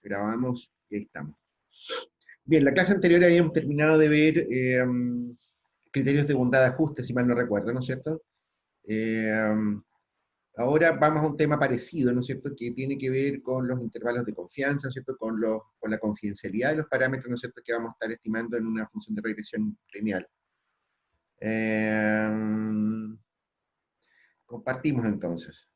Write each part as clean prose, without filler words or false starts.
Grabamos y ahí estamos. Bien, la clase anterior habíamos terminado de ver criterios de bondad de ajuste, si mal no recuerdo, ¿no es cierto? Eh, Ahora vamos a un tema parecido, ¿no es cierto?, que tiene que ver con los intervalos de confianza, ¿no es cierto?, con la confidencialidad de los parámetros, ¿no es cierto?, que vamos a estar estimando en una función de regresión lineal. Compartimos entonces.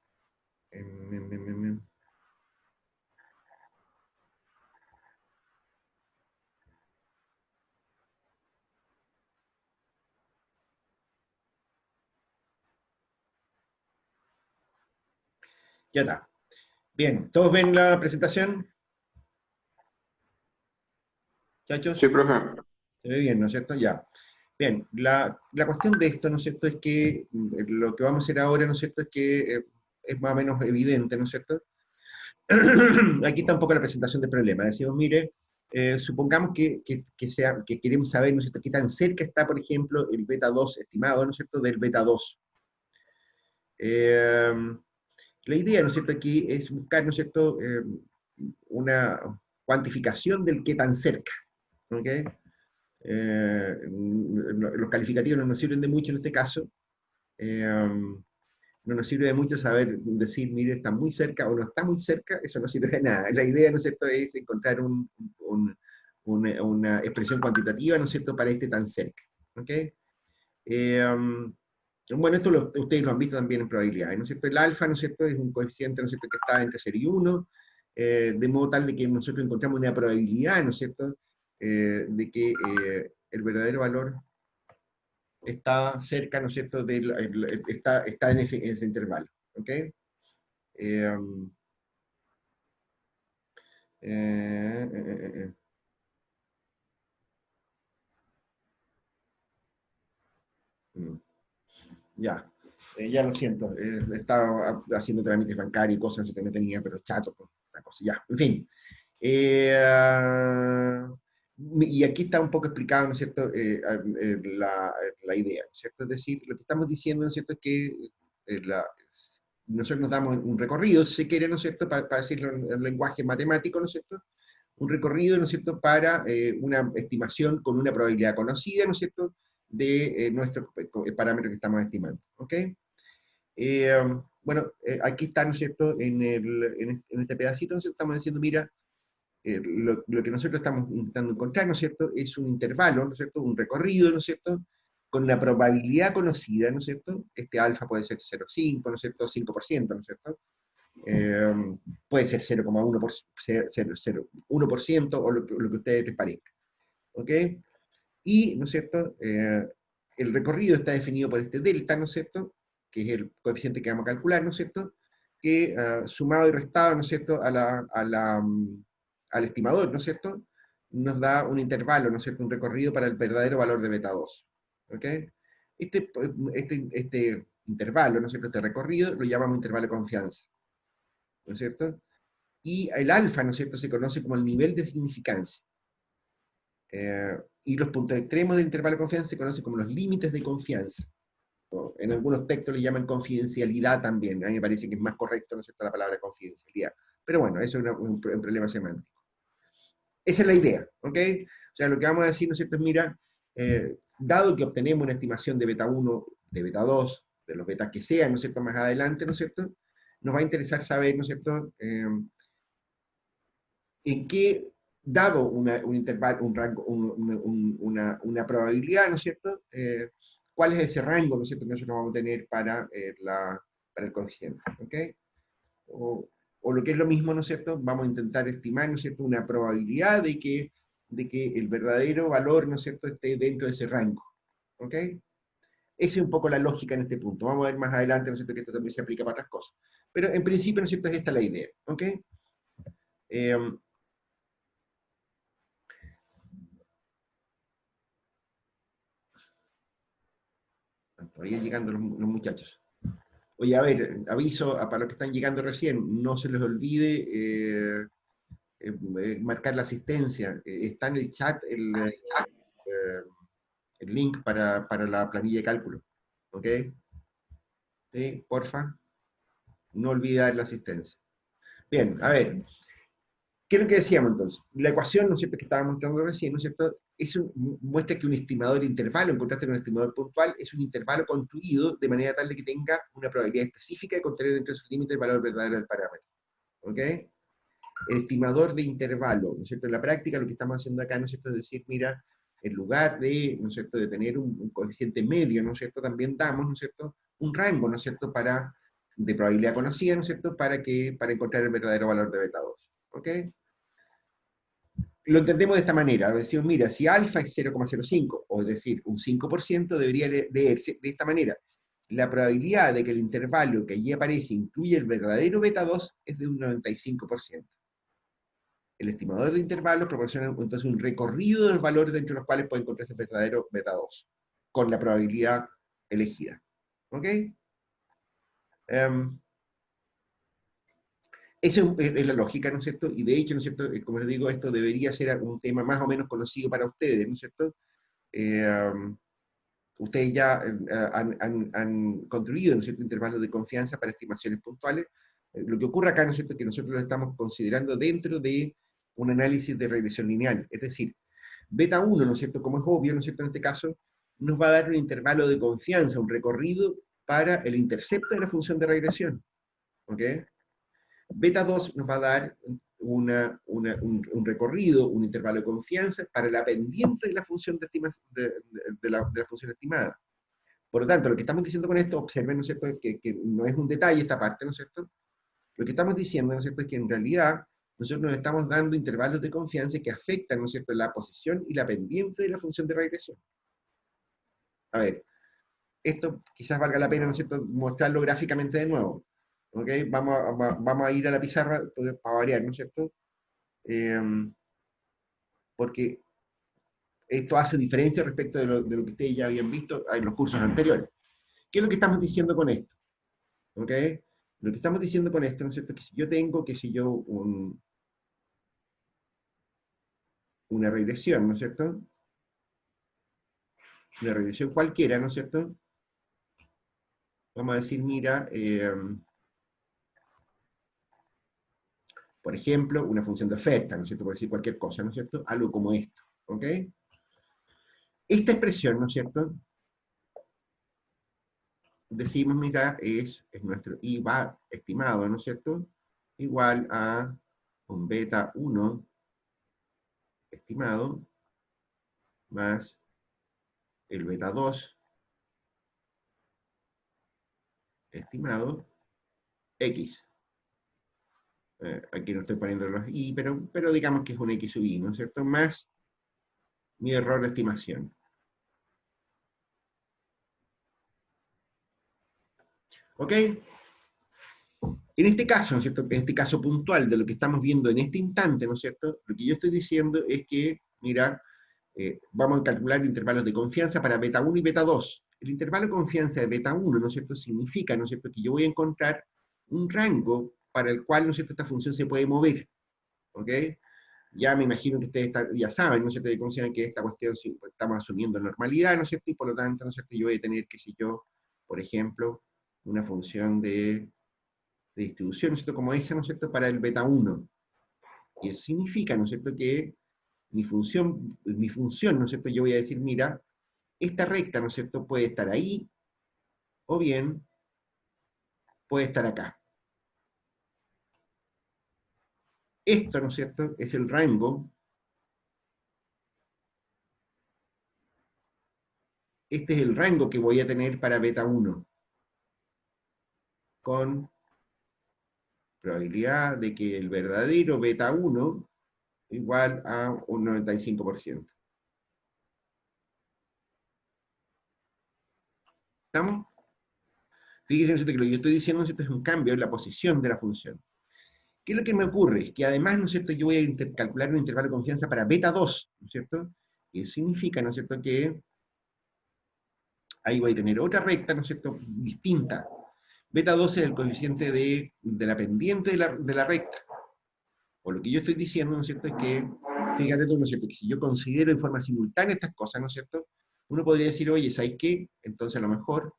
Ya está. Bien, ¿todos ven la presentación, Sí, muchachos? profe. Se ve bien, ¿no es cierto? Ya. Bien, la cuestión de esto, ¿no es cierto?, es que lo que vamos a hacer ahora, ¿no es cierto?, es que es más o menos evidente, ¿no es cierto? Aquí está un poco la presentación del problema. Decimos, mire, supongamos que queremos saber, ¿no es cierto?, qué tan cerca está, por ejemplo, el beta 2 estimado, ¿no es cierto?, del beta 2. La idea, ¿no es cierto?, aquí es buscar, ¿no es cierto?, una cuantificación del qué tan cerca. ¿Ok? Los calificativos no nos sirven de mucho en este caso. No nos sirve de mucho saber decir, mire, está muy cerca o no está muy cerca, eso no sirve de nada. La idea, ¿no es cierto?, es encontrar una expresión cuantitativa, ¿no es cierto?, para este tan cerca. ¿Ok? Bueno, esto ustedes lo han visto también en probabilidades, ¿no es cierto? El alfa, ¿no es cierto?, es un coeficiente, ¿no es cierto?, que está entre 0 y 1, de modo tal de que nosotros encontramos una probabilidad, ¿no es cierto?, de que el verdadero valor está cerca, ¿no es cierto?, está en ese intervalo. ¿Ok? Eh, eh, eh, eh, mm, ya, ya lo siento, estaba haciendo trámites bancarios y cosas que no tenía, pero chato, pues, la cosa, ya, en fin. Y aquí está un poco explicado, ¿no es cierto?, la idea, ¿no es cierto? Es decir, lo que estamos diciendo, ¿no es cierto?, es que nosotros nos damos un recorrido, si se quiere, ¿no es cierto?, para decirlo en lenguaje matemático, ¿no es cierto?, un recorrido, ¿no es cierto?, para una estimación con una probabilidad conocida, ¿no es cierto?, de nuestro parámetro que estamos estimando. ¿Ok? Bueno, aquí está, ¿no es cierto?, en este pedacito, ¿no es cierto?, estamos diciendo, mira, lo que nosotros estamos intentando encontrar, ¿no es cierto?, es un intervalo, ¿no es cierto?, un recorrido, ¿no es cierto?, con una probabilidad conocida, ¿no es cierto?, este alfa puede ser 0,5, ¿no es cierto?, 5%, ¿no es cierto?, eh, puede ser 0,1% o lo que a ustedes les parezca. ¿Ok? Y, ¿no es cierto?, el recorrido está definido por este delta, ¿no es cierto?, que es el coeficiente que vamos a calcular, ¿no es cierto?, que sumado y restado, ¿no es cierto?, al estimador, ¿no es cierto?, nos da un intervalo, ¿no es cierto?, un recorrido para el verdadero valor de beta 2. ¿Ok? Este intervalo, ¿no es cierto?, este recorrido, lo llamamos intervalo de confianza. ¿No es cierto? Y el alfa, ¿no es cierto?, se conoce como el nivel de significancia. Y los puntos extremos del intervalo de confianza se conocen como los límites de confianza. ¿No? En algunos textos le llaman confidencialidad también. A mí me parece que es más correcto, ¿no es cierto?, la palabra confidencialidad. Pero bueno, eso es un problema semántico. Esa es la idea, ¿ok? O sea, lo que vamos a decir, ¿no es cierto?, es, mira, dado que obtenemos una estimación de beta 1, de beta 2, de los betas que sean, ¿no es cierto?, más adelante, ¿no es cierto?, nos va a interesar saber, ¿no es cierto?, en qué, dado un intervalo, un rango, una probabilidad, ¿no es cierto?, cuál es ese rango, ¿no es cierto?, que nosotros vamos a tener para el coeficiente. ¿Ok? O lo que es lo mismo, ¿no es cierto?, vamos a intentar estimar, ¿no es cierto?, una probabilidad de que el verdadero valor, ¿no es cierto?, esté dentro de ese rango. ¿Ok? Esa es un poco la lógica en este punto. Vamos a ver más adelante, ¿no es cierto?, que esto también se aplica para otras cosas. Pero en principio, ¿no es cierto?, es esta la idea. ¿Ok? Todavía llegando los muchachos. Oye, a ver, aviso para los que están llegando recién, no se les olvide marcar la asistencia. Está en el chat el link para la planilla de cálculo. ¿Ok? ¿Sí? Porfa. No olvidar la asistencia. Bien, a ver. ¿Qué es lo que decíamos entonces? La ecuación, ¿no es cierto?, que estábamos mostrando recién, ¿no es cierto?, muestra que un estimador intervalo, en contraste con un estimador puntual, es un intervalo construido de manera tal de que tenga una probabilidad específica de contener dentro de sus límites el valor verdadero del parámetro. ¿Ok? El estimador de intervalo, ¿no es cierto? En la práctica lo que estamos haciendo acá, ¿no es cierto?, es decir, mira, en lugar de, ¿no es cierto?, de tener un coeficiente medio, ¿no es cierto?, también damos, ¿no es cierto?, un rango, ¿no es cierto?, de probabilidad conocida, ¿no es cierto?, para encontrar el verdadero valor de beta 2. ¿Ok? Lo entendemos de esta manera, decimos, mira, si alfa es 0,05, o es decir, un 5%, debería leerse de esta manera. La probabilidad de que el intervalo que allí aparece incluya el verdadero beta 2 es de un 95%. El estimador de intervalos proporciona entonces un recorrido de los valores entre los cuales puede encontrarse el verdadero beta 2, con la probabilidad elegida. ¿Ok? Esa es la lógica, ¿no es cierto? Y de hecho, ¿no es cierto?, como les digo, esto debería ser un tema más o menos conocido para ustedes, ¿no es cierto? Ustedes ya han construido, ¿no es cierto?, intervalos de confianza para estimaciones puntuales. Lo que ocurre acá, ¿no es cierto?, es que nosotros lo estamos considerando dentro de un análisis de regresión lineal. Es decir, beta 1, ¿no es cierto?, como es obvio, ¿no es cierto?, en este caso, nos va a dar un intervalo de confianza, un recorrido para el intercepto de la función de regresión. ¿Ok? Beta 2 nos va a dar un recorrido, un intervalo de confianza para la pendiente de la función de la función estimada. Por lo tanto, lo que estamos diciendo con esto, observen, ¿no es cierto?, que no es un detalle esta parte, ¿no es cierto? Lo que estamos diciendo, ¿no es cierto?, es que en realidad nosotros nos estamos dando intervalos de confianza que afectan, ¿no es cierto?, la posición y la pendiente de la función de regresión. A ver, esto quizás valga la pena, ¿no es cierto?, mostrarlo gráficamente de nuevo. ¿Ok? Vamos a ir a la pizarra para variar, ¿no es cierto? Porque esto hace diferencia respecto de lo que ustedes ya habían visto en los cursos anteriores. ¿Qué es lo que estamos diciendo con esto? ¿Ok? Lo que estamos diciendo con esto, ¿no es cierto?, es que si yo tengo, qué sé yo, una regresión, ¿no es cierto?, una regresión cualquiera, ¿no es cierto?, vamos a decir, mira, por ejemplo, una función de oferta, ¿no es cierto?, por decir cualquier cosa, ¿no es cierto?, algo como esto. ¿Ok? Esta expresión, ¿no es cierto?, decimos, mira, es nuestro I bar estimado, ¿no es cierto?, igual a un beta 1 estimado más el beta 2 estimado X. Aquí no estoy poniendo los I, pero digamos que es un X sub I, ¿no es cierto?, más mi error de estimación. ¿Ok? En este caso, ¿no es cierto?, en este caso puntual de lo que estamos viendo en este instante, ¿no es cierto?, lo que yo estoy diciendo es que, mira, vamos a calcular intervalos de confianza para beta 1 y beta 2. El intervalo de confianza de beta 1, ¿no es cierto?, significa, ¿no es cierto?, que yo voy a encontrar un rango para el cual, ¿no es cierto?, esta función se puede mover. ¿Ok? Ya me imagino que ustedes ya saben, ¿no es cierto?, de cómo se llama, que esta cuestión pues, estamos asumiendo normalidad, ¿no es cierto?, y por lo tanto, ¿no es cierto?, yo voy a tener, qué sé yo, por ejemplo, una función de distribución, ¿no es cierto?, como esa, ¿no es cierto?, para el beta 1. Y eso significa, ¿no es cierto?, que mi función, ¿no es cierto?, yo voy a decir, mira, esta recta, ¿no es cierto?, puede estar ahí, o bien puede estar acá. Esto, ¿no es cierto?, es el rango. Este es el rango que voy a tener para beta 1, con probabilidad de que el verdadero beta 1 igual a un 95%. ¿Estamos? Fíjense que lo que yo estoy diciendo, ¿no es cierto?, es un cambio en la posición de la función. ¿Qué es lo que me ocurre? Es que además, ¿no es cierto?, yo voy a calcular un intervalo de confianza para beta 2, ¿no es cierto? Y eso significa, ¿no es cierto?, que ahí voy a tener otra recta, ¿no es cierto?, distinta. Beta 2 es el coeficiente de la pendiente de la recta. O lo que yo estoy diciendo, ¿no es cierto?, es que, fíjate tú, ¿no es cierto?, que si yo considero en forma simultánea estas cosas, ¿no es cierto?, uno podría decir, oye, ¿sabes qué? Entonces a lo mejor,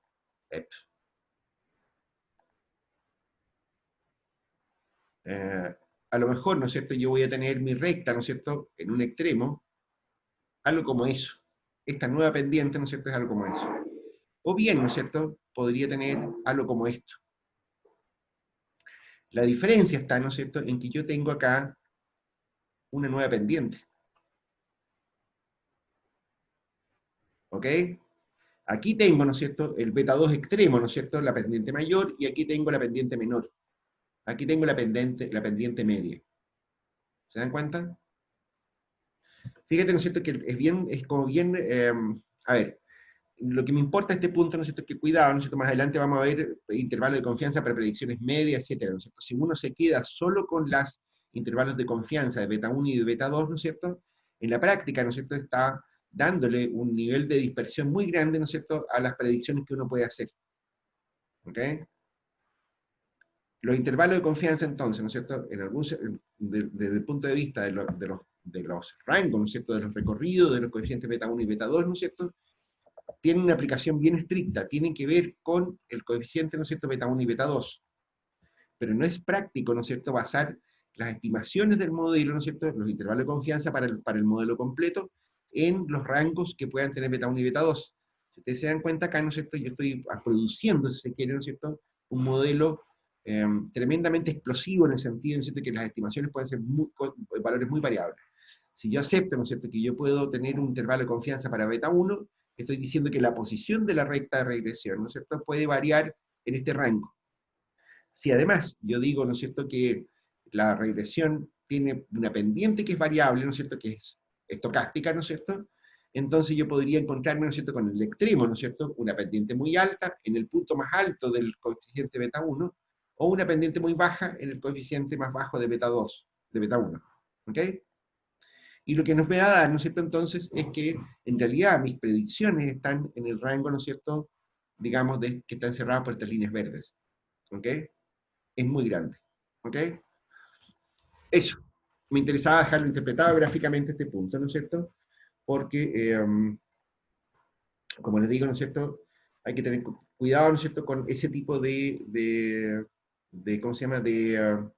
a lo mejor, ¿no es cierto?, yo voy a tener mi recta, ¿no es cierto?, en un extremo, algo como eso. Esta nueva pendiente, ¿no es cierto?, es algo como eso. O bien, ¿no es cierto?, podría tener algo como esto. La diferencia está, ¿no es cierto?, en que yo tengo acá una nueva pendiente. ¿Ok? Aquí tengo, ¿no es cierto?, el beta 2 extremo, ¿no es cierto?, la pendiente mayor, y aquí tengo la pendiente menor. Aquí tengo la pendiente media. ¿Se dan cuenta? Fíjate, ¿no es cierto?, que es como bien, a ver, lo que me importa a este punto, ¿no es cierto?, que cuidado, ¿no es cierto?, más adelante vamos a ver intervalos de confianza para predicciones medias, etcétera, ¿no es cierto? Si uno se queda solo con los intervalos de confianza de beta 1 y de beta 2, ¿no es cierto?, en la práctica, ¿no es cierto?, está dándole un nivel de dispersión muy grande, ¿no es cierto?, a las predicciones que uno puede hacer. ¿Ok? Los intervalos de confianza, entonces, ¿no es cierto?, desde el punto de vista de los rangos, ¿no es cierto?, de los recorridos, de los coeficientes beta 1 y beta 2, ¿no es cierto?, tienen una aplicación bien estricta, tienen que ver con el coeficiente, ¿no es cierto?, beta 1 y beta 2. Pero no es práctico, ¿no es cierto?, basar las estimaciones del modelo, ¿no es cierto?, los intervalos de confianza para el modelo completo, en los rangos que puedan tener beta 1 y beta 2. Si ustedes se dan cuenta acá, ¿no es cierto?, yo estoy produciendo, si se quiere, ¿no es cierto?, un modelo tremendamente explosivo en el sentido, ¿no es cierto?, que las estimaciones pueden ser valores muy variables. Si yo acepto, ¿no es cierto?, que yo puedo tener un intervalo de confianza para beta 1, estoy diciendo que la posición de la recta de regresión, ¿no es cierto?, puede variar en este rango. Si además yo digo, ¿no es cierto?, que la regresión tiene una pendiente que es variable, ¿no es cierto?, que es estocástica, ¿no es cierto?, entonces yo podría encontrarme, ¿no es cierto?, con el extremo, ¿no es cierto?, una pendiente muy alta en el punto más alto del coeficiente beta 1, o una pendiente muy baja en el coeficiente más bajo de beta 2, de beta 1. ¿Ok? Y lo que nos va a dar, ¿no es cierto?, entonces, es que en realidad mis predicciones están en el rango, ¿no es cierto?, digamos, que están cerradas por estas líneas verdes. ¿Ok? Es muy grande. ¿Ok? Eso. Me interesaba dejarlo interpretado gráficamente este punto, ¿no es cierto? Porque, como les digo, ¿no es cierto?, hay que tener cuidado, ¿no es cierto?, con ese tipo ¿cómo se llama?, de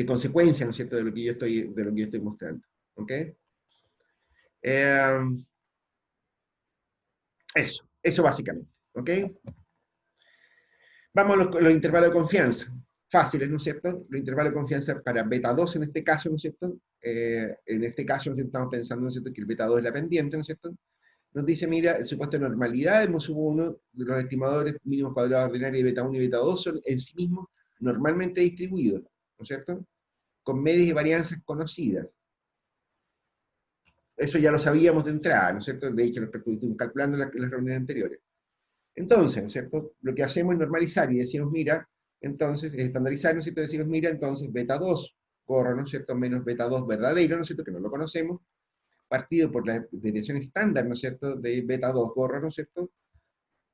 consecuencia, ¿no es cierto?, de lo que yo estoy mostrando. ¿Ok? Eso básicamente. ¿Ok? Vamos a los intervalos de confianza. Fáciles, ¿no es cierto? Los intervalos de confianza para beta 2 en este caso, ¿no es cierto? En este caso, ¿no es cierto?, estamos pensando, ¿no es cierto?, que el beta 2 es la pendiente, ¿no es cierto? Nos dice, mira, el supuesto de normalidad, hemos uno de los estimadores mínimos cuadrados ordinarios de beta 1 y beta 2 son en sí mismos normalmente distribuidos, ¿no es cierto?, con medias y varianzas conocidas. Eso ya lo sabíamos de entrada, ¿no es cierto? De hecho, lo estuvimos calculando en las reuniones anteriores. Entonces, ¿no es cierto?, lo que hacemos es normalizar y decimos, mira, entonces, es estandarizar, ¿no es cierto?, decimos, mira, entonces, beta 2 corre, ¿no es cierto?, menos beta 2 verdadero, ¿no es cierto?, que no lo conocemos, partido por la desviación estándar, ¿no es cierto?, de beta 2 corre, ¿no es cierto?,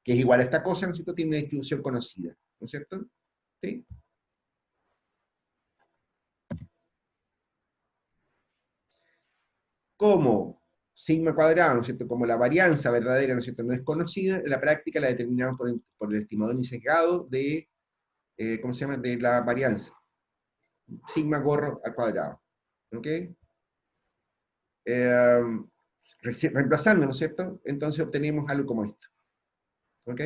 que es igual a esta cosa, ¿no es cierto?, tiene una distribución conocida, ¿no es cierto? ¿Sí? Como sigma cuadrado, ¿no es cierto?, como la varianza verdadera, ¿no es cierto?, no es conocida, en la práctica la determinamos por el estimador sesgado de, ¿cómo se llama?, de la varianza. Sigma gorro al cuadrado. ¿Ok? Reemplazando, ¿no es cierto? Entonces obtenemos algo como esto. ¿Ok?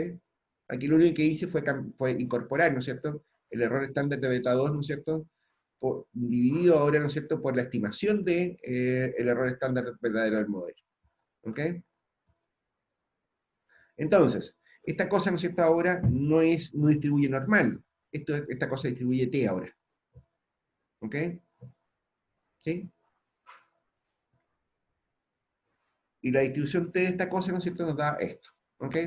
Aquí lo único que hice fue incorporar, ¿no es cierto?, el error estándar de beta 2, ¿no es cierto?, dividido ahora, ¿no es cierto?, por la estimación de el error estándar verdadero del modelo. ¿Ok? Entonces, esta cosa, ¿no es cierto?, ahora no distribuye normal. Esta cosa distribuye t ahora. ¿Ok? ¿Sí? Y la distribución t de esta cosa, ¿no es cierto?, nos da esto. ¿Ok?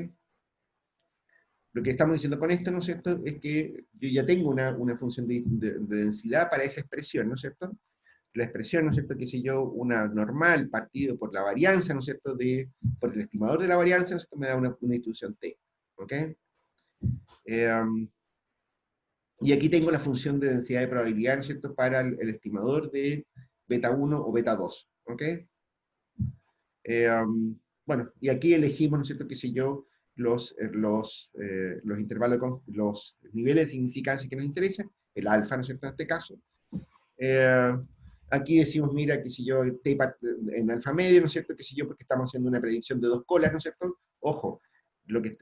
Lo que estamos diciendo con esto, ¿no es cierto?, es que yo ya tengo una función de densidad para esa expresión, ¿no es cierto? La expresión, ¿no es cierto?, que si yo, una normal partido por la varianza, ¿no es cierto?, por el estimador de la varianza, ¿no es cierto?, me da una distribución t. ¿Ok? Y aquí tengo la función de densidad de probabilidad, ¿no es cierto?, para el estimador de beta 1 o beta 2. ¿Ok? Bueno, y aquí elegimos, ¿no es cierto?, qué sé yo, los intervalos, los niveles de significancia que nos interesan, el alfa, ¿no es cierto?, en este caso, Eh, Aquí decimos, mira, que si yo, en alfa medio, ¿no es cierto? Que si yo, porque estamos haciendo una predicción de dos colas, ¿no es cierto? Ojo,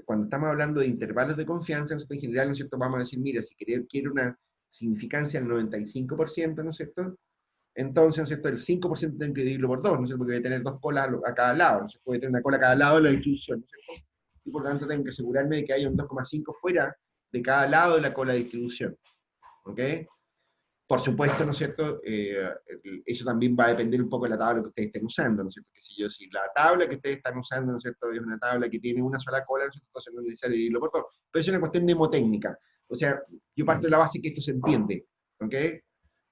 cuando estamos hablando de intervalos de confianza, nosotros en general, ¿no es cierto? Vamos a decir, mira, si quiero una significancia del 95%, ¿no es cierto? Entonces, ¿no es cierto? El 5% tengo que dividirlo por 2, ¿no es cierto? Porque voy a tener dos colas a cada lado, ¿no es cierto? Voy a tener una cola a cada lado de la distribución, ¿no es cierto? Y por lo tanto tengo que asegurarme de que haya un 2,5 fuera de cada lado de la cola de distribución, ¿ok? Por supuesto, ¿no es cierto? Eso también va a depender un poco de la tabla que ustedes estén usando, ¿no es cierto? Que si la tabla que ustedes están usando, ¿no es cierto? Es una tabla que tiene una sola cola, ¿no es cierto? Entonces no es necesario dividirlo por dos. Pero es una cuestión mnemotécnica. O sea, yo parto de la base que esto se entiende, ¿ok?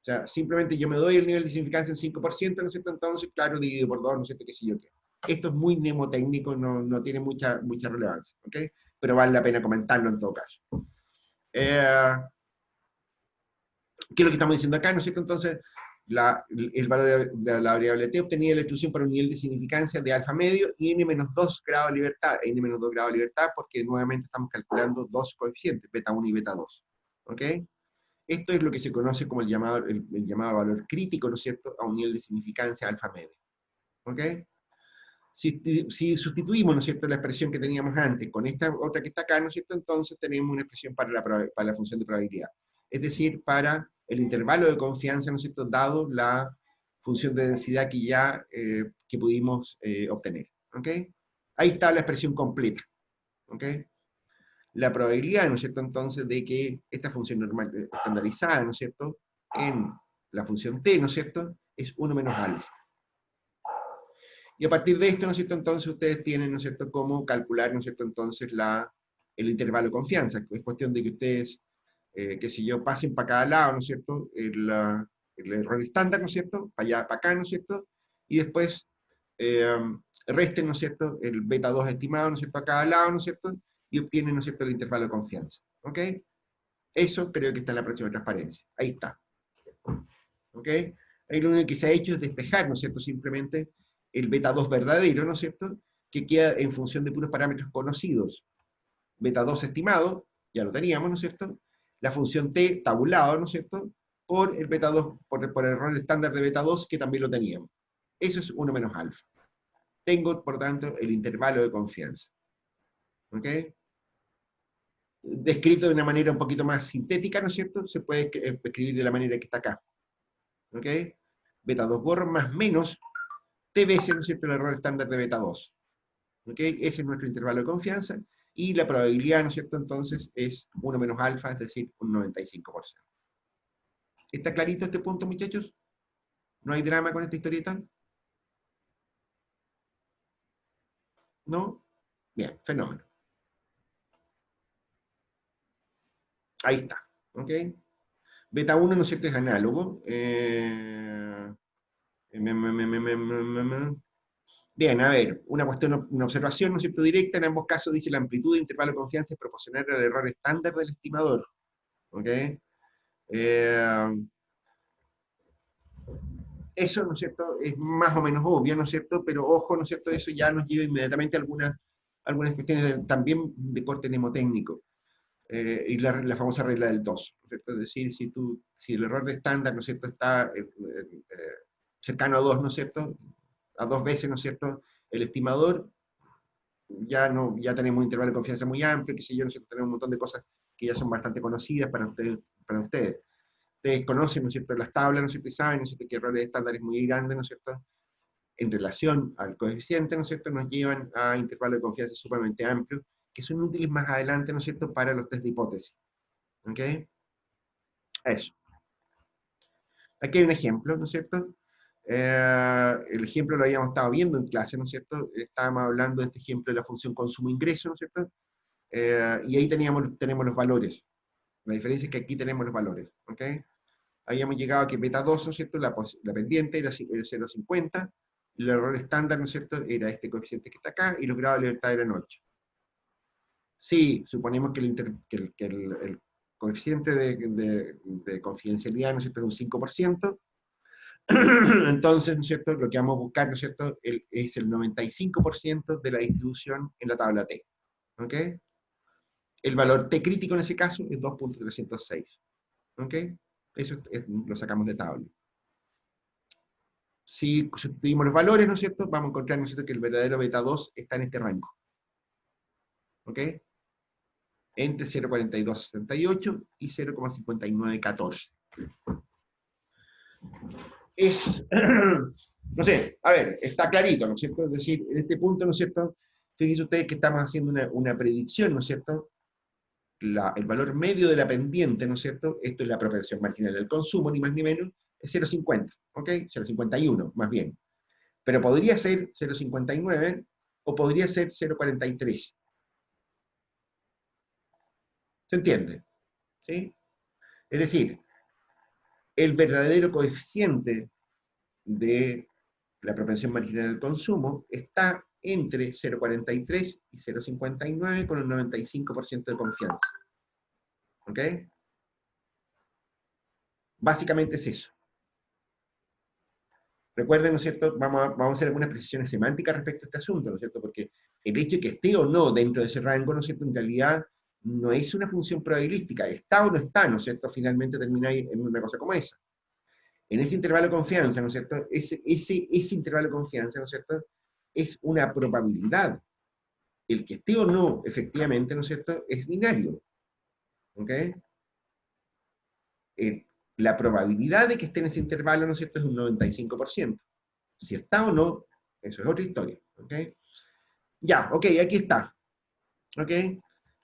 O sea, simplemente yo me doy el nivel de significancia en 5%, ¿no es cierto? Entonces, claro, dividido por dos, ¿no es cierto? ¿Qué sé yo qué? Esto es muy mnemotécnico, no tiene mucha relevancia, ¿ok? Pero vale la pena comentarlo en todo caso. Eh, ¿Qué es lo que estamos diciendo acá? ¿No es cierto? Entonces, el valor de la variable t obtenida de la distribución para un nivel de significancia de alfa medio y n-2 grados de libertad. N-2 grados de libertad porque nuevamente estamos calculando dos coeficientes, beta 1 y beta 2. ¿Ok? Esto es lo que se conoce como el llamado valor crítico, ¿no es cierto?, a un nivel de significancia alfa medio. ¿Ok? Si sustituimos, ¿no es cierto?, la expresión que teníamos antes con esta otra que está acá, ¿no es cierto?, entonces tenemos una expresión para la función de probabilidad. Es decir, para el intervalo de confianza, ¿no es cierto?, dado la función de densidad que ya que pudimos obtener. ¿Ok? Ahí está la expresión completa. ¿Ok? La probabilidad, ¿no es cierto?, entonces, de que esta función normal estandarizada, ¿no es cierto?, en la función t, ¿no es cierto?, es 1 menos alfa. Y a partir de esto, ¿no es cierto?, entonces ustedes tienen, ¿no es cierto?, cómo calcular, ¿no es cierto?, entonces el intervalo de confianza. Es cuestión de que ustedes, qué sé yo, pasen para cada lado, ¿no es cierto?, el error estándar, ¿no es cierto?, para allá, para acá, ¿no es cierto?, y después eh, resten, ¿no es cierto?, el beta 2 estimado, ¿no es cierto?, a cada lado, ¿no es cierto?, y obtienen, ¿no es cierto?, el intervalo de confianza. ¿Ok? Eso creo que está en la próxima transparencia. Ahí está. ¿Ok? Ahí lo único que se ha hecho es despejar, ¿no es cierto?, simplemente el beta 2 verdadero, ¿no es cierto?, que queda en función de puros parámetros conocidos. Beta 2 estimado, ya lo teníamos, ¿no es cierto?, la función t tabulado, ¿no es cierto?, por el beta 2, por el error estándar de beta 2, que también lo teníamos. Eso es 1 menos alfa. Tengo, por tanto, el intervalo de confianza. ¿Ok? Descrito de una manera un poquito más sintética, ¿no es cierto?, se puede escribir de la manera que está acá. ¿Ok? Beta 2 gorro más menos t veces, ¿no es cierto?, el error estándar de beta 2. ¿Ok? Ese es nuestro intervalo de confianza, y la probabilidad, ¿no es cierto?, entonces es 1 menos alfa, es decir, un 95%. ¿Está clarito este punto, muchachos? ¿No hay drama con esta historieta? ¿No? Bien, fenómeno. Ahí está. ¿Ok? Beta 1, ¿no es cierto?, es análogo. Bien, a ver, una observación, ¿no es cierto?, directa, en ambos casos dice la amplitud de intervalo de confianza es proporcional al error estándar del estimador. ¿Ok? Eso, ¿no es cierto?, es más o menos obvio, ¿no es cierto?, pero ojo, ¿no es cierto?, eso ya nos lleva inmediatamente a algunas cuestiones también de corte mnemotécnico, y la famosa regla del 2, ¿no es cierto? Es decir, si el error de estándar, ¿no es cierto?, está cercano a 2, ¿no es cierto?, a 2 veces, ¿no es cierto?, el estimador, ya tenemos un intervalo de confianza muy amplio, que sé yo, ¿no es cierto?, tenemos un montón de cosas que ya son bastante conocidas para ustedes. Ustedes conocen, ¿no es cierto?, las tablas, ¿no es cierto?, y saben, ¿no es cierto?, que errores estándares muy grandes, ¿no es cierto?, en relación al coeficiente, ¿no es cierto?, nos llevan a intervalos de confianza sumamente amplios, que son útiles más adelante, ¿no es cierto?, para los test de hipótesis. ¿Ok? Eso. Aquí hay un ejemplo, ¿no es cierto? El ejemplo lo habíamos estado viendo en clase, ¿no es cierto? Estábamos hablando de este ejemplo de la función consumo-ingreso, ¿no es cierto? Y ahí tenemos los valores. La diferencia es que aquí tenemos los valores. ¿Ok? Habíamos llegado a que beta 2, ¿no es cierto?, la pendiente era 0,50, el error estándar, ¿no es cierto?, era este coeficiente que está acá, y los grados de libertad eran 8. Si suponemos que el coeficiente de confidencialidad, ¿no es cierto?, es un 5%, entonces, ¿no es cierto?, lo que vamos a buscar, ¿no es cierto?, es el 95% de la distribución en la tabla T. ¿Ok? El valor T crítico en ese caso es 2,306. ¿Ok? Eso lo sacamos de tabla. si sustituimos los valores, ¿no es cierto?, vamos a encontrar, ¿no es cierto?, que el verdadero beta 2 está en este rango. ¿Ok? Entre 0,4268 y 0,5914. Es, no sé, a ver, está clarito, ¿no es cierto? Es decir, en este punto, ¿no es cierto?, fíjense ustedes que estamos haciendo una predicción, ¿no es cierto? El valor medio de la pendiente, ¿no es cierto? Esto es la propensión marginal del consumo, ni más ni menos, es 0,50, ¿ok? 0,51, más bien. Pero podría ser 0,59 o podría ser 0,43. ¿Se entiende? ¿Sí? Es decir, el verdadero coeficiente de la propensión marginal del consumo está entre 0,43 y 0,59 con un 95% de confianza. ¿Ok? Básicamente es eso. Recuerden, ¿no es cierto? Vamos a hacer algunas precisiones semánticas respecto a este asunto, ¿no es cierto? Porque el hecho de que esté o no dentro de ese rango, ¿no es cierto?, en realidad no es una función probabilística. Está o no está, ¿no es cierto? Finalmente termina en una cosa como esa. En ese intervalo de confianza, ¿no es cierto? Ese intervalo de confianza, ¿no es cierto?, es una probabilidad. El que esté o no, efectivamente, ¿no es cierto?, es binario. ¿Ok? La probabilidad de que esté en ese intervalo, ¿no es cierto?, es un 95%. Si está o no, eso es otra historia. ¿Ok? Ya, ok, aquí está. ¿Ok?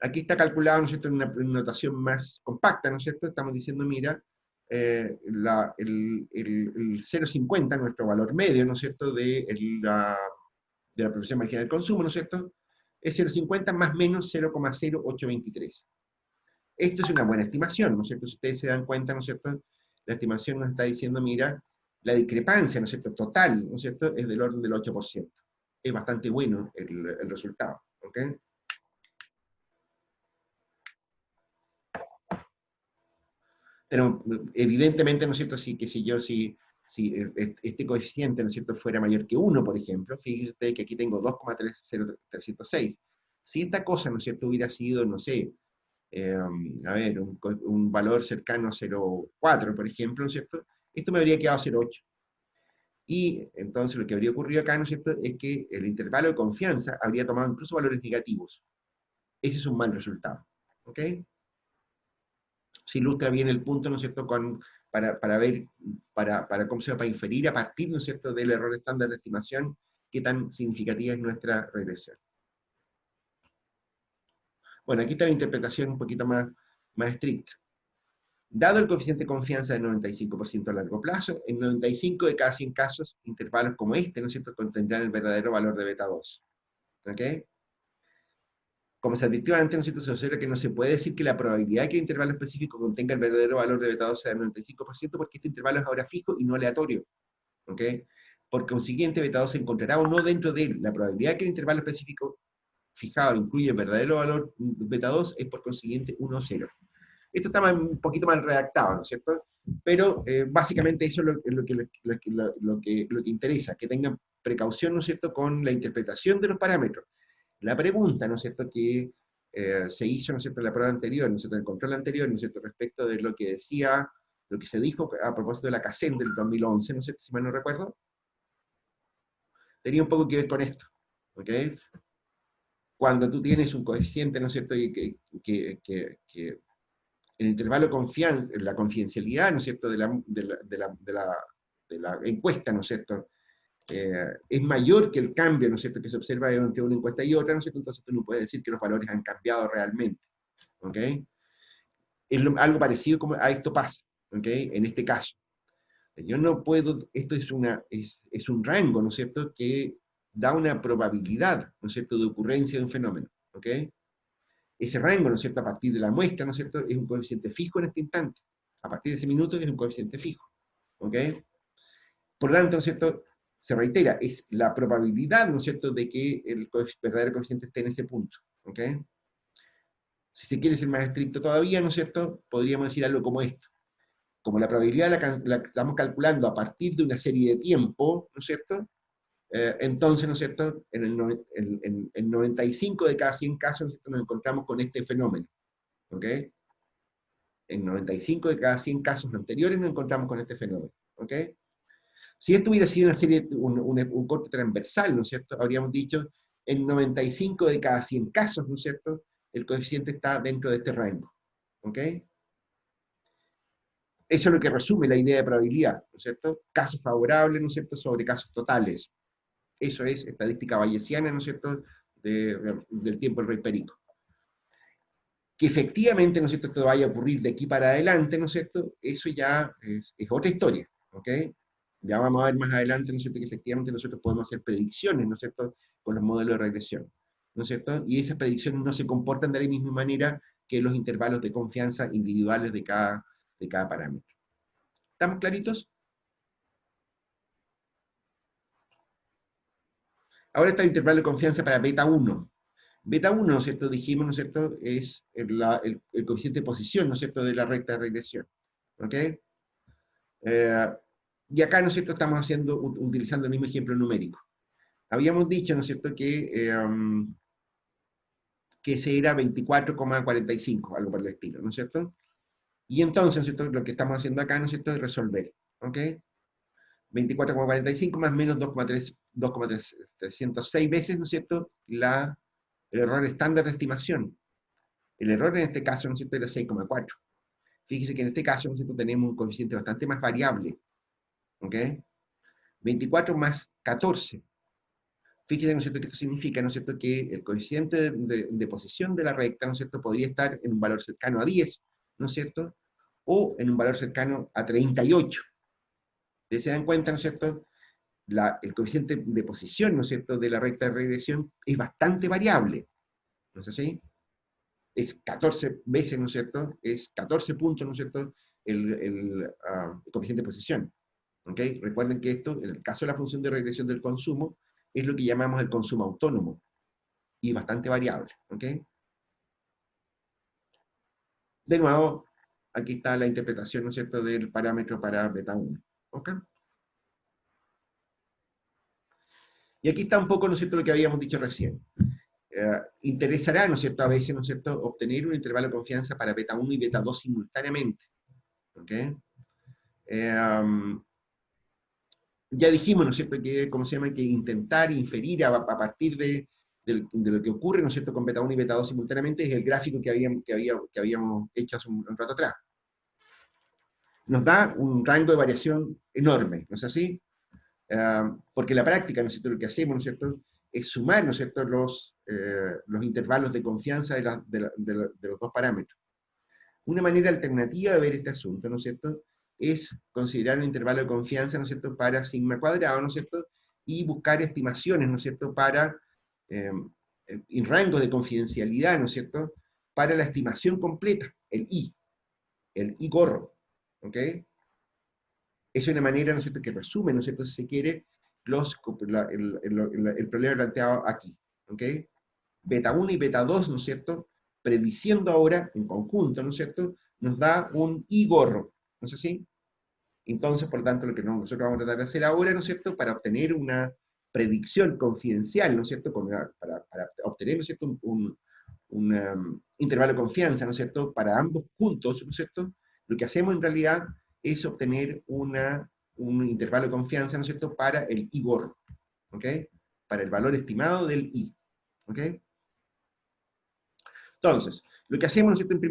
Aquí está calculado, ¿no es cierto?, en una notación más compacta, ¿no es cierto? Estamos diciendo, mira, el 0,50, nuestro valor medio, ¿no es cierto?, de la proporción marginal del consumo, ¿no es cierto?, es 0,50 más menos 0,0823. Esto es una buena estimación, ¿no es cierto? Si ustedes se dan cuenta, ¿no es cierto?, la estimación nos está diciendo, mira, la discrepancia, ¿no es cierto?, total, ¿no es cierto?, es del orden del 8%. Es bastante bueno el resultado, ¿ok? Pero evidentemente, ¿no es cierto?, si este coeficiente, ¿no es cierto?, fuera mayor que 1, por ejemplo, fíjense ustedes que aquí tengo 2,306. Si esta cosa, ¿no es cierto?, hubiera sido, no sé, a ver, un valor cercano a 0,4, por ejemplo, ¿no es cierto?, esto me habría quedado 0,8. Y entonces lo que habría ocurrido acá, ¿no es cierto?, es que el intervalo de confianza habría tomado incluso valores negativos. Ese es un mal resultado. ¿Ok? Se ilustra bien el punto, ¿no es cierto?, para ver, ¿cómo se llama?, para inferir a partir, ¿no es cierto?, del error estándar de estimación, qué tan significativa es nuestra regresión. Bueno, aquí está la interpretación un poquito más estricta. Dado el coeficiente de confianza de 95% a largo plazo, en 95 de cada 100 casos, intervalos como este, ¿no es cierto?, contendrán el verdadero valor de beta 2. ¿Ok? Como se advirtió antes, ¿no es cierto?, se observa que no se puede decir que la probabilidad de que el intervalo específico contenga el verdadero valor de beta 2 sea del 95%, porque este intervalo es ahora fijo y no aleatorio. ¿Ok? Por consiguiente, beta 2 se encontrará o no dentro de él. La probabilidad de que el intervalo específico fijado incluye el verdadero valor beta 2 es por consiguiente 1 o 0. Esto está un poquito mal redactado, ¿no es cierto? Pero básicamente eso es lo que interesa, que tengan precaución, ¿no es cierto?, con la interpretación de los parámetros. La pregunta, ¿no es cierto?, que se hizo, ¿no es cierto?, en la prueba anterior, ¿no es cierto?, en el control anterior, ¿no es cierto?, respecto de lo que decía, lo que se dijo a propósito de la CACEN del 2011, ¿no es cierto?, si mal no recuerdo, tenía un poco que ver con esto, ¿ok? Cuando tú tienes un coeficiente, ¿no es cierto?, y que el intervalo de confianza, la confidencialidad, ¿no es cierto?, de la encuesta, ¿no es cierto?, es mayor que el cambio, ¿no es cierto?, que se observa entre una encuesta y otra, ¿no es cierto?, entonces tú no puedes decir que los valores han cambiado realmente, ¿ok? Algo parecido como a esto pasa, ¿ok?, en este caso. Yo no puedo, esto es un rango, ¿no es cierto?, que da una probabilidad, ¿no es cierto?, de ocurrencia de un fenómeno, ¿ok? Ese rango, ¿no es cierto?, a partir de la muestra, ¿no es cierto?, es un coeficiente fijo en este instante. A partir de ese minuto es un coeficiente fijo, ¿ok? Por lo tanto, ¿no es cierto?, se reitera, es la probabilidad, ¿no es cierto?, de que el verdadero coeficiente esté en ese punto, ¿ok? Si se quiere ser más estricto todavía, ¿no es cierto?, podríamos decir algo como esto. Como la probabilidad la estamos calculando a partir de una serie de tiempo, ¿no es cierto?, entonces, ¿no es cierto?, en 95 de cada 100 casos, ¿no es cierto?, nos encontramos con este fenómeno, ¿ok? En 95 de cada 100 casos anteriores nos encontramos con este fenómeno, ¿ok? Si esto hubiera sido una serie, un corte transversal, ¿no es cierto? Habríamos dicho, en 95 de cada 100 casos, ¿no es cierto? El coeficiente está dentro de este rango, ¿ok? Eso es lo que resume la idea de probabilidad, ¿no es cierto? Casos favorables, ¿no es cierto?, sobre casos totales. Eso es estadística bayesiana, ¿no es cierto?, del tiempo del rey Perico. Que efectivamente, ¿no es cierto?, esto vaya a ocurrir de aquí para adelante, ¿no es cierto?, eso ya es otra historia, ¿ok? Ya vamos a ver más adelante, ¿no es cierto?, que efectivamente nosotros podemos hacer predicciones, ¿no es cierto?, con los modelos de regresión, ¿no es cierto? Y esas predicciones no se comportan de la misma manera que los intervalos de confianza individuales de cada parámetro. ¿Estamos claritos? Ahora está el intervalo de confianza para beta 1. Beta 1, ¿no es cierto?, dijimos, ¿no es cierto?, es el coeficiente de posición, ¿no es cierto?, de la recta de regresión. ¿Ok? Y acá, ¿no es cierto?, estamos utilizando el mismo ejemplo numérico. Habíamos dicho, ¿no es cierto?, que ese era 24,45, algo por el estilo, ¿no es cierto? Y entonces, ¿no es cierto?, lo que estamos haciendo acá, ¿no es cierto?, es resolver. ¿Ok? 24,45 más menos 2,306 veces, ¿no es cierto?, el error estándar de estimación. El error en este caso, ¿no es cierto?, era 6,4. Fíjese que en este caso, ¿no es cierto?, tenemos un coeficiente bastante más variable. ¿Ok? 24 más 14. Fíjese, ¿no es cierto?, que esto significa, ¿no es cierto?, que el coeficiente de posición de la recta, ¿no es cierto?, podría estar en un valor cercano a 10, ¿no es cierto?, o en un valor cercano a 38. Ustedes se dan cuenta, ¿no es cierto?, el coeficiente de posición, ¿no es cierto?, de la recta de regresión es bastante variable, ¿no es así? Es 14 veces, ¿no es cierto?, es 14 puntos, ¿no es cierto?, el coeficiente de posición. ¿Ok? Recuerden que esto, en el caso de la función de regresión del consumo, es lo que llamamos el consumo autónomo, y bastante variable. ¿Ok? De nuevo, aquí está la interpretación, ¿no es cierto?, del parámetro para beta 1. ¿Ok? Y aquí está un poco, ¿no es cierto?, lo que habíamos dicho recién. Interesará, ¿no es cierto?, a veces, ¿no es cierto?, obtener un intervalo de confianza para beta 1 y beta 2 simultáneamente. ¿Ok? Ya dijimos, ¿no es cierto?, que, ¿cómo se llama?, que intentar inferir a partir de lo que ocurre, ¿no es cierto?, con beta 1 y beta 2 simultáneamente es el gráfico que habíamos hecho hace un rato atrás. Nos da un rango de variación enorme, ¿no es así? Porque la práctica, ¿no es cierto?, lo que hacemos, ¿no es cierto?, es sumar, ¿no es cierto?, los intervalos de confianza de los dos parámetros. Una manera alternativa de ver este asunto, ¿no es cierto?, es considerar un intervalo de confianza, ¿no es cierto?, para sigma cuadrado, ¿no es cierto?, y buscar estimaciones, ¿no es cierto?, para en rangos de confidencialidad, ¿no es cierto?, para la estimación completa, el I gorro, ¿ok? Es una manera, ¿no es cierto?, que resume, ¿no es cierto?, si se quiere, el problema planteado aquí, ¿ok? Beta 1 y beta 2, ¿no es cierto?, prediciendo ahora, en conjunto, ¿no es cierto?, nos da un I gorro, ¿no es así? Entonces, por lo tanto, lo que nosotros vamos a tratar de hacer ahora, ¿no es cierto?, para obtener una predicción confidencial, ¿no es cierto?, para obtener, ¿no es cierto?, un intervalo de confianza, ¿no es cierto?, para ambos puntos, ¿no es cierto?, lo que hacemos en realidad es obtener un intervalo de confianza, ¿no es cierto?, para el I gorro, ¿ok? Para el valor estimado del I, ¿ok? Entonces, lo que hacemos, ¿no es cierto?, en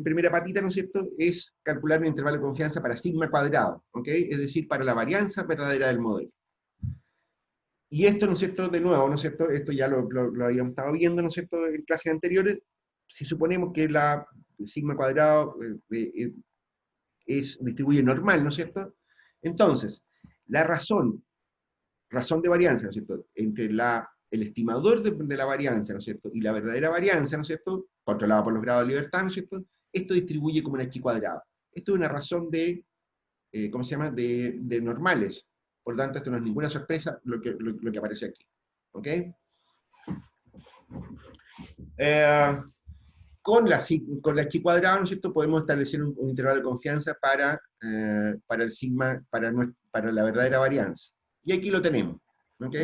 primera patita, ¿no es cierto?, es calcular un intervalo de confianza para sigma cuadrado, ¿ok? Es decir, para la varianza verdadera del modelo. Y esto, ¿no es cierto?, de nuevo, ¿no es cierto?, esto ya lo habíamos estado viendo, ¿no es cierto?, en clases anteriores. Si suponemos que la sigma cuadrado distribuye normal, ¿no es cierto? Entonces, la razón de varianza, ¿no es cierto?, entre el estimador de la varianza, ¿no es cierto?, y la verdadera varianza, ¿no es cierto?, controlada por los grados de libertad, ¿no es cierto?, esto distribuye como una chi cuadrada. Esto es una razón ¿cómo se llama?, de normales. Por lo tanto, esto no es ninguna sorpresa lo que aparece aquí. ¿Ok? Eh, con la chi cuadrada, ¿no es cierto?, podemos establecer un intervalo de confianza para el sigma, para la verdadera varianza. Y aquí lo tenemos. ¿Ok?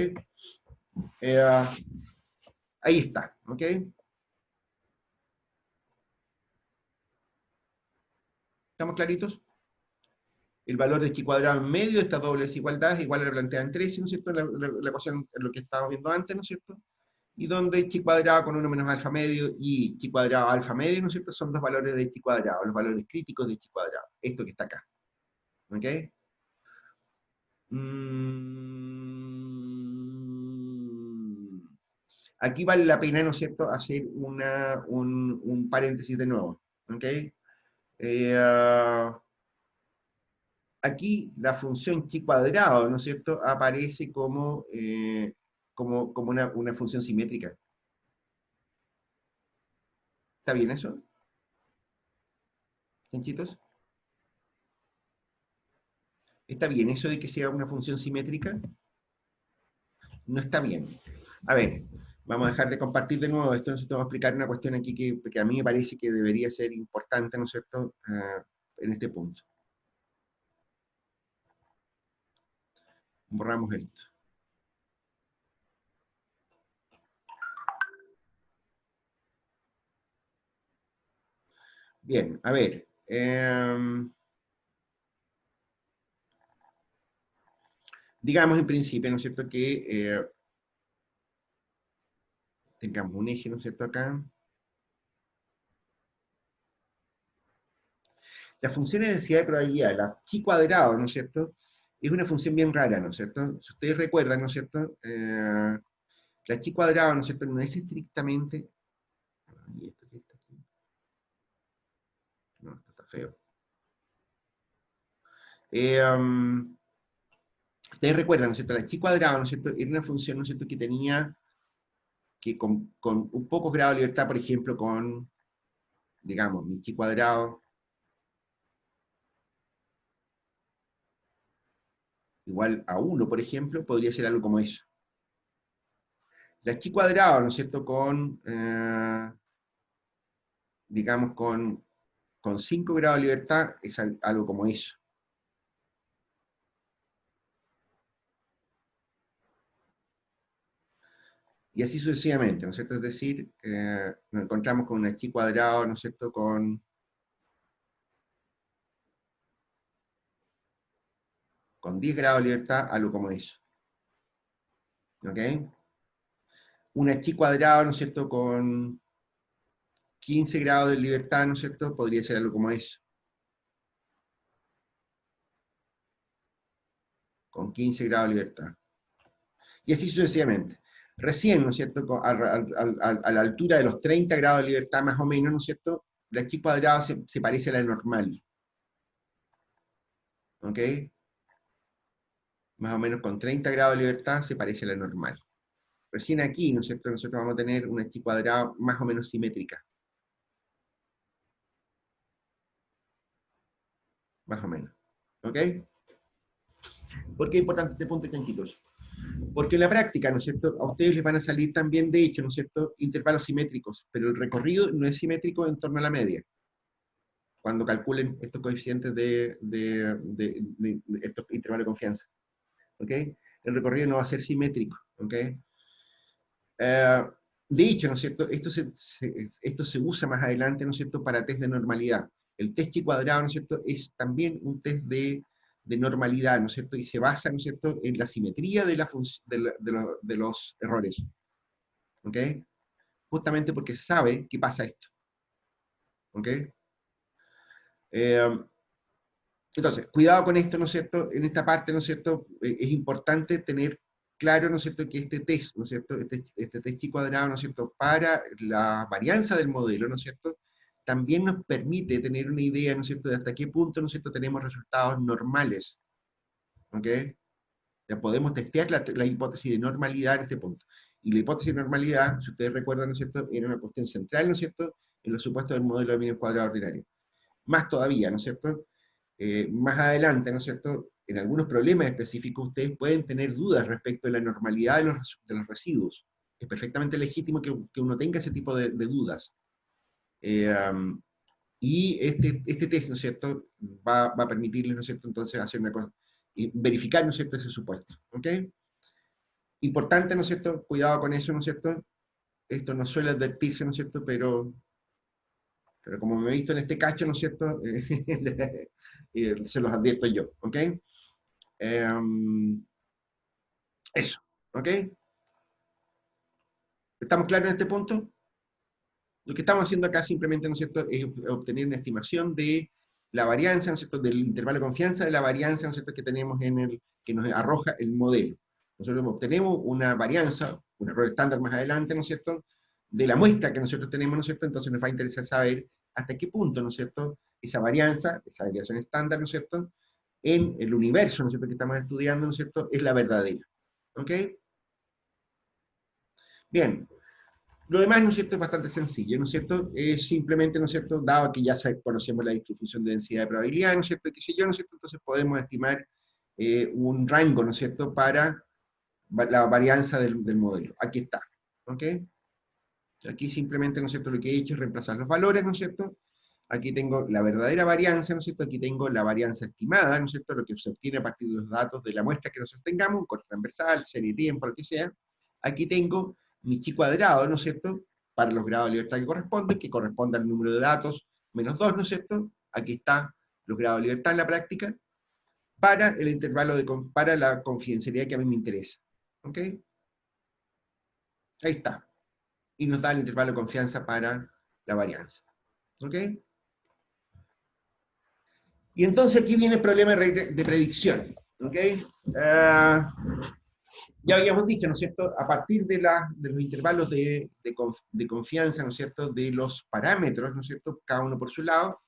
Eh, Ahí está. ¿Ok? ¿Estamos claritos? el valor de chi cuadrado en medio de esta doble desigualdad es igual a la planteada en 13, ¿no es cierto? La ecuación es lo que estábamos viendo antes, ¿no es cierto? Y donde chi cuadrado con 1 menos alfa medio y chi cuadrado alfa medio, ¿no es cierto? Son dos valores de chi cuadrado, los valores críticos de chi cuadrado. Esto que está acá. ¿Ok? Mm, Aquí vale la pena, ¿no es cierto?, hacer un paréntesis de nuevo. ¿Ok? Ah, aquí la función chi cuadrado, ¿no es cierto?, aparece como una función simétrica. ¿Está bien eso, chanchitos? ¿Está bien eso de que sea una función simétrica? No está bien. A ver, vamos a dejar de compartir de nuevo esto. Nosotros vamos a explicar una cuestión aquí que a mí me parece que debería ser importante, ¿no es cierto?, en este punto. Borramos esto. Bien, a ver. Digamos en principio, ¿no es cierto?, que tengamos un eje, ¿no es cierto?, acá. La función de densidad de probabilidad, la chi cuadrado, ¿no es cierto?, es una función bien rara, ¿no es cierto? Si ustedes recuerdan, ¿no es cierto?, la chi cuadrado, ¿no es cierto?, no es estrictamente... ¿Y esto qué está aquí? No, esto está feo. Ustedes recuerdan, ¿no es cierto?, la chi cuadrado, ¿no es cierto?, era una función, ¿no es cierto?, que tenía que con un poco grado de libertad, por ejemplo, con, digamos, mi chi cuadrado igual a 1, por ejemplo, podría ser algo como eso. La chi cuadrado, ¿no es cierto?, digamos, con 5 grados de libertad, es algo como eso. Y así sucesivamente, ¿no es cierto? Es decir, nos encontramos con una chi cuadrado, ¿no es cierto?, con 10 grados de libertad, algo como eso. ¿Ok? Una chi cuadrado, ¿no es cierto?, con 15 grados de libertad, ¿no es cierto?, podría ser algo como eso. Con 15 grados de libertad. Y así sucesivamente. Recién, ¿no es cierto?, a la altura de los 30 grados de libertad más o menos, ¿no es cierto?, la chi cuadrada se parece a la normal. ¿Ok? Más o menos con 30 grados de libertad se parece a la normal. Recién aquí, ¿no es cierto?, nosotros vamos a tener una chi cuadrada más o menos simétrica. Más o menos. ¿Ok? ¿Por qué es importante este punto, chanquitos? Porque en la práctica, ¿no es cierto?, a ustedes les van a salir también, de hecho, ¿no es cierto?, intervalos simétricos, pero el recorrido no es simétrico en torno a la media, cuando calculen estos coeficientes de estos intervalos de confianza. ¿Ok? El recorrido no va a ser simétrico. ¿Ok? De hecho, ¿no es cierto?, esto se usa más adelante, ¿no es cierto?, para test de normalidad. El test chi cuadrado, ¿no es cierto?, es también un test de normalidad, ¿no es cierto?, y se basa, ¿no es cierto?, en la simetría de los errores. ¿Ok? Justamente porque sabe que pasa esto. ¿Ok? Eh, entonces, cuidado con esto, ¿no es cierto? En esta parte, ¿no es cierto?, es importante tener claro, ¿no es cierto?, que este test, ¿no es cierto?, este test chi cuadrado, ¿no es cierto?, para la varianza del modelo, ¿no es cierto?, también nos permite tener una idea, ¿no es cierto?, de hasta qué punto, ¿no es cierto?, tenemos resultados normales. ¿Ok? Ya podemos testear la hipótesis de normalidad en este punto. Y la hipótesis de normalidad, si ustedes recuerdan, ¿no es cierto?, era una cuestión central, ¿no es cierto?, en los supuestos del modelo de medio cuadrado ordinario. Más todavía, ¿no es cierto? Más adelante, ¿no es cierto?, en algunos problemas específicos ustedes pueden tener dudas respecto de la normalidad de los residuos. Es perfectamente legítimo que uno tenga ese tipo de dudas. Y este test, ¿no es cierto?, va a permitirles, ¿no es cierto?, entonces hacer una cosa, y verificar, ¿no es cierto?, ese supuesto. ¿Ok? Importante, ¿no es cierto?, cuidado con eso, ¿no es cierto? Esto no suele advertirse, ¿no es cierto?, pero como me he visto en este cacho, ¿no es cierto?, se los advierto yo, ¿ok? Eso, ¿ok? ¿Estamos claros en este punto? Lo que estamos haciendo acá simplemente, ¿no es cierto?, es obtener una estimación de la varianza, ¿no es cierto?, del intervalo de confianza de la varianza, ¿no es cierto?, que tenemos en el, que nos arroja el modelo. Nosotros obtenemos una varianza, un error estándar más adelante, ¿no es cierto?, de la muestra que nosotros tenemos, ¿no es cierto?, entonces nos va a interesar saber hasta qué punto, ¿no es cierto?, esa varianza, esa variación estándar, ¿no es cierto?, en el universo, ¿no es cierto?, que estamos estudiando, ¿no es cierto?, es la verdadera. ¿Ok? Bien. Lo demás, ¿no es cierto?, es bastante sencillo, ¿no es cierto? Es simplemente, ¿no es cierto?, dado que ya conocemos la distribución de densidad de probabilidad, ¿no es cierto?, qué sé yo, ¿no es cierto?, entonces podemos estimar un rango, ¿no es cierto?, para la varianza del modelo. Aquí está, ¿ok? Aquí simplemente, ¿no es cierto?, lo que he hecho es reemplazar los valores, ¿no es cierto? Aquí tengo la verdadera varianza, ¿no es cierto? Aquí tengo la varianza estimada, ¿no es cierto?, lo que se obtiene a partir de los datos de la muestra que nosotros tengamos, un corte transversal, serie de tiempo, lo que sea. Aquí tengo mi chi cuadrado, ¿no es cierto?, para los grados de libertad que corresponde al número de datos menos 2, ¿no es cierto? Aquí está los grados de libertad en la práctica, para el intervalo para la confidencialidad que a mí me interesa. ¿Ok? Ahí está. Y nos da el intervalo de confianza para la varianza. ¿Ok? Y entonces aquí viene el problema de predicción. ¿Ok? Ya habíamos dicho, ¿no es cierto?, a partir de los intervalos de confianza, ¿no es cierto?, de los parámetros, ¿no es cierto?, cada uno por su lado,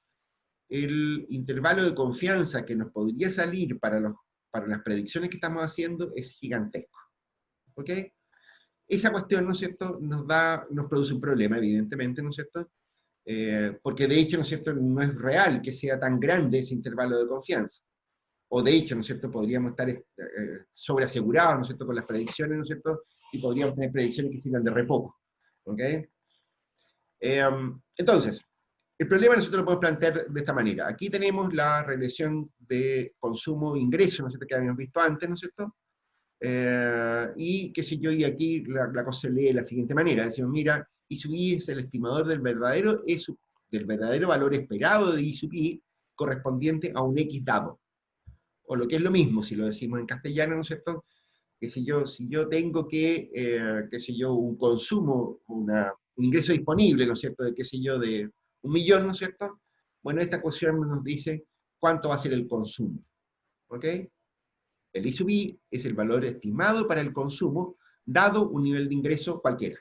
el intervalo de confianza que nos podría salir para las predicciones que estamos haciendo es gigantesco. ¿Ok? Esa cuestión, ¿no es cierto?, nos produce un problema, evidentemente, ¿no es cierto?, porque de hecho, ¿no es cierto?, no es real que sea tan grande ese intervalo de confianza. O de hecho, ¿no es cierto?, podríamos estar sobreasegurados, ¿no es cierto?, con las predicciones, ¿no es cierto?, y podríamos tener predicciones que sirvan de re poco. ¿Ok? Entonces, el problema nosotros lo podemos plantear de esta manera. Aquí tenemos la regresión de consumo-ingreso, ¿no es cierto?, que habíamos visto antes, ¿no es cierto? Y qué sé yo, y aquí la cosa se lee de la siguiente manera. Decimos, mira, I sub i es el estimador del verdadero valor esperado de I sub i correspondiente a un X dado. O lo que es lo mismo, si lo decimos en castellano, ¿no es cierto? Que si yo tengo qué sé yo, un consumo, un ingreso disponible, ¿no es cierto?, de qué sé yo, de 1.000.000, ¿no es cierto? Bueno, esta ecuación nos dice cuánto va a ser el consumo. ¿Ok? El I sub i es el valor estimado para el consumo, dado un nivel de ingreso cualquiera.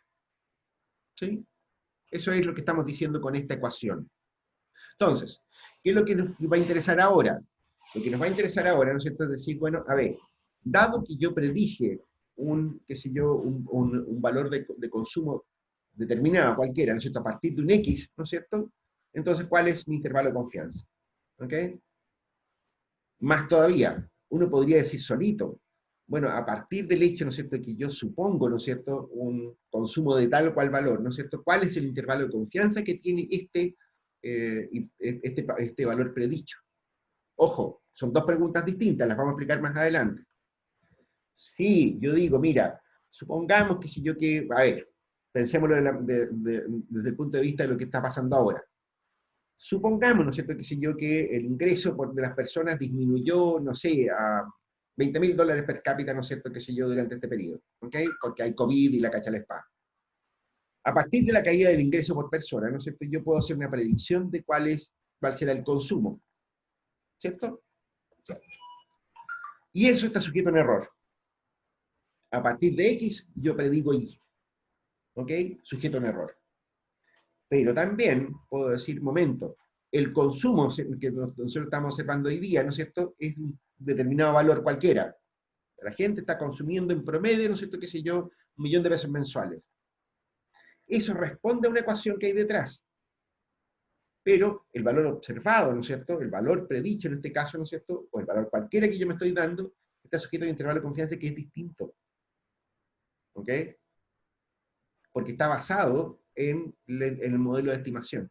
¿Sí? Eso es lo que estamos diciendo con esta ecuación. Entonces, ¿qué es lo que nos va a interesar ahora? Lo que nos va a interesar ahora, ¿no es cierto?, es decir, bueno, a ver, dado que yo predije qué sé yo, un valor de consumo determinado, cualquiera, ¿no es cierto?, a partir de un X, ¿no es cierto? Entonces, ¿cuál es mi intervalo de confianza? ¿Ok? Más todavía, uno podría decir solito, bueno, a partir del hecho, ¿no es cierto?, que yo supongo, ¿no es cierto?, un consumo de tal o cual valor, ¿no es cierto?, ¿cuál es el intervalo de confianza que tiene este valor predicho? Ojo, son dos preguntas distintas, las vamos a explicar más adelante. Sí, yo digo, mira, supongamos que si yo que, a ver, pensémoslo desde el punto de vista de lo que está pasando ahora. Supongamos, ¿no es cierto?, que si yo que el ingreso de las personas disminuyó, no sé, a $20.000 per cápita, ¿no es cierto?, que sé yo, durante este periodo, ¿ok? Porque hay COVID y la cacha la espada. A partir de la caída del ingreso por persona, ¿no es cierto?, yo puedo hacer una predicción de cuál será el consumo, ¿cierto? Y eso está sujeto a un error. A partir de X, yo predigo Y, ¿ok? Sujeto a un error. Pero también puedo decir, momento, el consumo que nosotros estamos observando hoy día, ¿no es cierto?, es un determinado valor cualquiera. La gente está consumiendo en promedio, ¿no es cierto?, qué sé yo, 1.000.000 de pesos mensuales. Eso responde a una ecuación que hay detrás. Pero el valor observado, ¿no es cierto?, el valor predicho en este caso, ¿no es cierto?, o el valor cualquiera que yo me estoy dando, está sujeto a un intervalo de confianza que es distinto. ¿Ok? Porque está basado en el modelo de estimación.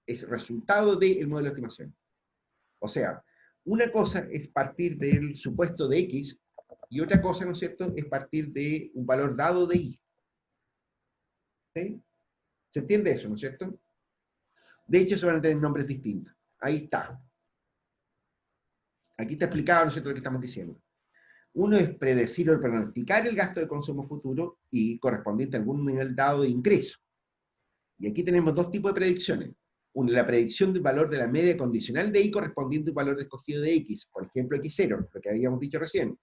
Es resultado del modelo de estimación. O sea, una cosa es partir del supuesto de X y otra cosa, ¿no es cierto?, es partir de un valor dado de Y. ¿Sí? ¿Se entiende eso, no es cierto? De hecho, se van a tener nombres distintos. Ahí está. Aquí te explicaba, ¿no es cierto?, lo que estamos diciendo. Uno es predecir o pronosticar el gasto de consumo futuro y correspondiente a algún nivel dado de ingreso. Y aquí tenemos dos tipos de predicciones. Una, la predicción del valor de la media condicional de Y correspondiente a un valor escogido de X, por ejemplo, X0, lo que habíamos dicho recién.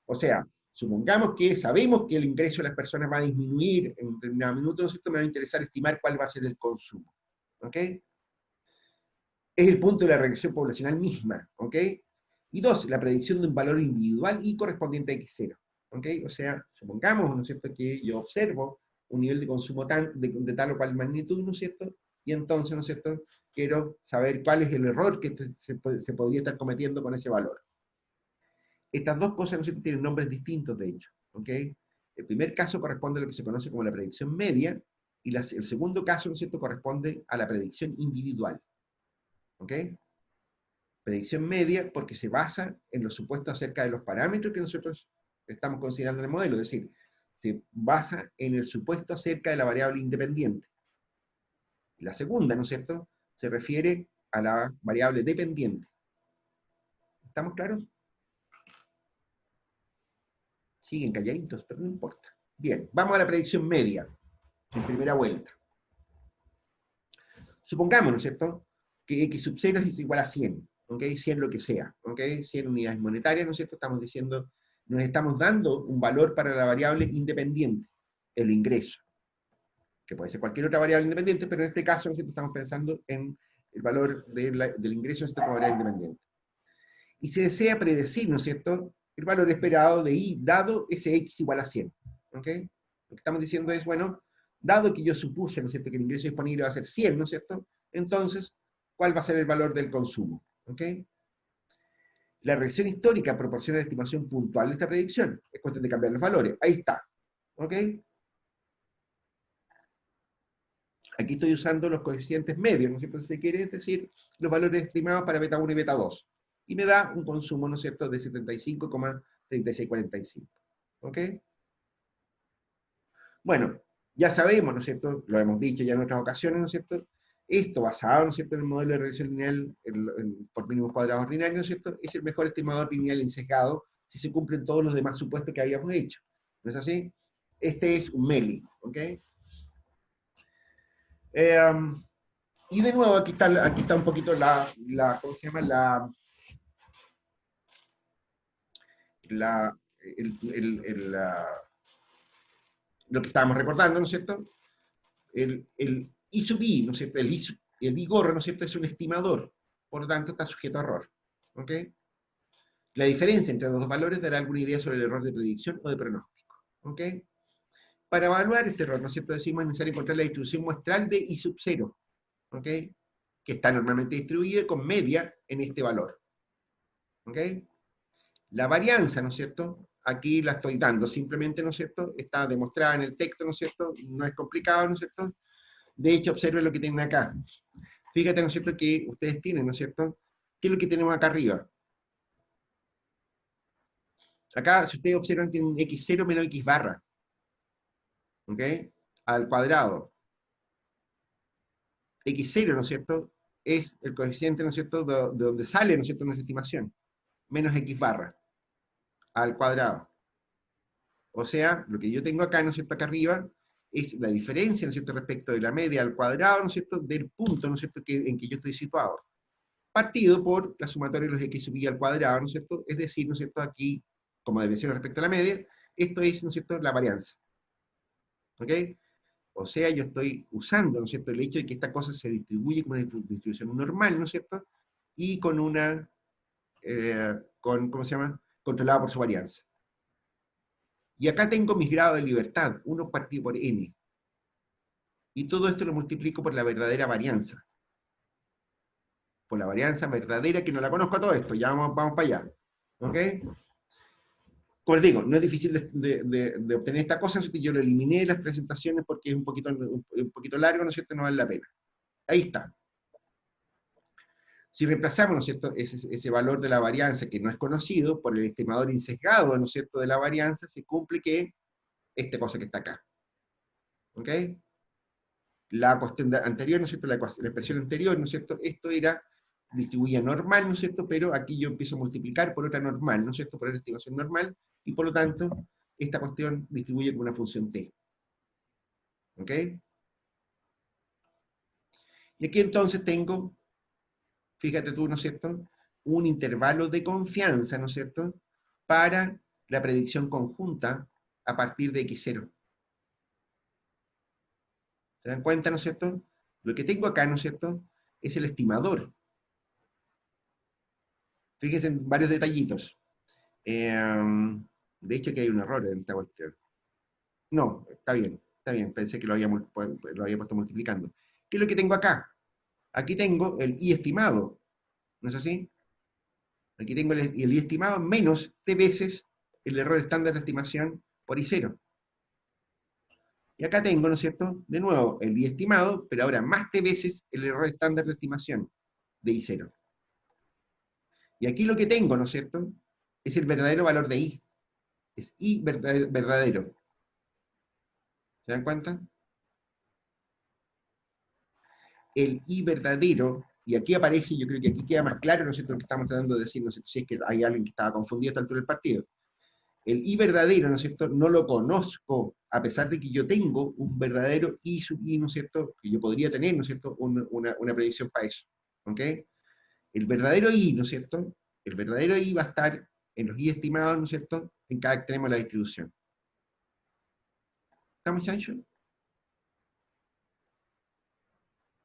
O sea, supongamos que sabemos que el ingreso de las personas va a disminuir en un determinado minuto, ¿no es cierto? Me va a interesar estimar cuál va a ser el consumo. ¿Ok? Es el punto de la regresión poblacional misma. ¿Ok? Y dos, la predicción de un valor individual y correspondiente a X0. ¿Ok? O sea, supongamos, ¿no es cierto?, que yo observo un nivel de consumo de tal o cual magnitud, ¿no es cierto? Y entonces, ¿no es cierto?, quiero saber cuál es el error que se podría estar cometiendo con ese valor. Estas dos cosas, ¿no es cierto?, tienen nombres distintos, de hecho. ¿Ok? El primer caso corresponde a lo que se conoce como la predicción media, y el segundo caso, ¿no es cierto?, corresponde a la predicción individual. ¿Ok? Predicción media porque se basa en los supuestos acerca de los parámetros que nosotros estamos considerando en el modelo, es decir, se basa en el supuesto acerca de la variable independiente. La segunda, ¿no es cierto?, se refiere a la variable dependiente. ¿Estamos claros? Siguen calladitos, pero no importa. Bien, vamos a la predicción media, en primera vuelta. Supongamos, ¿no es cierto?, que x sub 0 es igual a 100, ¿ok? 100 lo que sea, ¿ok? 100 unidades monetarias, ¿no es cierto? Estamos diciendo, nos estamos dando un valor para la variable independiente, el ingreso, que puede ser cualquier otra variable independiente, pero en este caso, ¿no es cierto?, estamos pensando en el valor del ingreso de esta variable independiente. Y se desea predecir, ¿no es cierto?, el valor esperado de y dado ese x igual a 100, ¿ok? Lo que estamos diciendo es, bueno, dado que yo supuse, ¿no es cierto?, que el ingreso disponible va a ser 100, ¿no es cierto?, entonces, ¿cuál va a ser el valor del consumo? ¿Ok? La regresión histórica proporciona la estimación puntual de esta predicción. Es cuestión de cambiar los valores. Ahí está. ¿Ok? Aquí estoy usando los coeficientes medios, ¿no es cierto? Si se quiere decir, los valores estimados para beta 1 y beta 2. Y me da un consumo, ¿no es cierto?, de 75,3645. ¿Ok? Bueno, ya sabemos, ¿no es cierto?, lo hemos dicho ya en otras ocasiones, ¿no es cierto?, esto basado, ¿no es cierto?, en el modelo de regresión lineal por mínimos cuadrados ordinarios, ¿no es cierto?, es el mejor estimador lineal insesgado si se cumplen todos los demás supuestos que habíamos hecho. ¿No es así? Este es un MELI, ¿ok? Y de nuevo, aquí está un poquito ¿cómo se llama? La, lo que estábamos recordando, ¿no es cierto? El I sub I, ¿no es cierto? El I gorra, ¿no es cierto?, es un estimador, por lo tanto está sujeto a error. ¿Ok? La diferencia entre los dos valores dará alguna idea sobre el error de predicción o de pronóstico. ¿Ok? Para evaluar este error, ¿no es cierto?, decimos es necesario encontrar la distribución muestral de I sub 0, ¿ok?, que está normalmente distribuida con media en este valor. ¿Ok? La varianza, ¿no es cierto?, aquí la estoy dando, simplemente, ¿no es cierto?, está demostrada en el texto, ¿no es cierto?, no es complicado, ¿no es cierto? De hecho, observen lo que tienen acá. Fíjate, ¿no es cierto?, que ustedes tienen, ¿no es cierto?, ¿qué es lo que tenemos acá arriba? Acá, si ustedes observan, tienen un x0 menos x barra, ¿ok?, al cuadrado. X0, ¿no es cierto?, es el coeficiente, ¿no es cierto?, de donde sale, ¿no es cierto?, nuestra estimación, menos x barra, al cuadrado. O sea, lo que yo tengo acá, ¿no es cierto?, acá arriba, es la diferencia, ¿no es cierto?, respecto de la media al cuadrado, ¿no es cierto?, del punto, ¿no es cierto?, en que yo estoy situado, partido por la sumatoria de los x sub i al cuadrado, ¿no es cierto?, es decir, ¿no es cierto?, aquí, como desviación respecto a la media, esto es, ¿no es cierto?, la varianza. ¿Ok? O sea, yo estoy usando, ¿no es cierto?, el hecho de que esta cosa se distribuye como una distribución normal, ¿no es cierto?, y con una, ¿cómo se llama?, controlada por su varianza. Y acá tengo mis grados de libertad, 1 partido por n. Y todo esto lo multiplico por la verdadera varianza. Por la varianza verdadera, que no la conozco a todo esto, ya vamos para allá. ¿Ok? Como les digo, no es difícil de obtener esta cosa, ¿no? Yo lo eliminé de las presentaciones porque es un poquito largo, ¿no es cierto?, no vale la pena. Ahí está. Si reemplazamos, ¿no es cierto?, ese valor de la varianza que no es conocido por el estimador insesgado, ¿no es cierto?, de la varianza, se cumple que esta cosa que está acá. ¿Ok? La cuestión anterior, ¿no es cierto?, la expresión anterior, ¿no es cierto?, esto era distribuye normal, ¿no es cierto? Pero aquí yo empiezo a multiplicar por otra normal, ¿no es cierto? Por otra estimación normal, y por lo tanto, esta cuestión distribuye con una función t. ¿Ok? Y aquí entonces tengo, fíjate tú, ¿no es cierto? Un intervalo de confianza, ¿no es cierto? Para la predicción conjunta a partir de x0. ¿Se dan cuenta, no es cierto? Lo que tengo acá, ¿no es cierto? Es el estimador. Fíjense en varios detallitos. De hecho, aquí hay un error en esta cuestión. No, está bien. Pensé que lo había puesto multiplicando. ¿Qué es lo que tengo acá? Aquí tengo el i estimado, ¿no es así? Aquí tengo el i estimado menos t veces el error estándar de estimación por i0. Y acá tengo, ¿no es cierto? De nuevo, el i estimado, pero ahora más t veces el error estándar de estimación de i0. Y aquí lo que tengo, ¿no es cierto? Es el verdadero valor de i. Es i verdadero. ¿Se dan cuenta? El i verdadero, y aquí aparece, yo creo que aquí queda más claro, ¿no es cierto?, lo que estamos tratando de decir, no sé si es que hay alguien que estaba confundido a esta altura del partido. El i verdadero, ¿no es cierto?, no lo conozco, a pesar de que yo tengo un verdadero i sub i, ¿no es cierto?, que yo podría tener, ¿no es cierto?, una predicción para eso. ¿Ok? El verdadero i, ¿no es cierto?, el verdadero i va a estar en los i estimados, ¿no es cierto?, en cada extremo de la distribución. ¿Estamos, Chancho?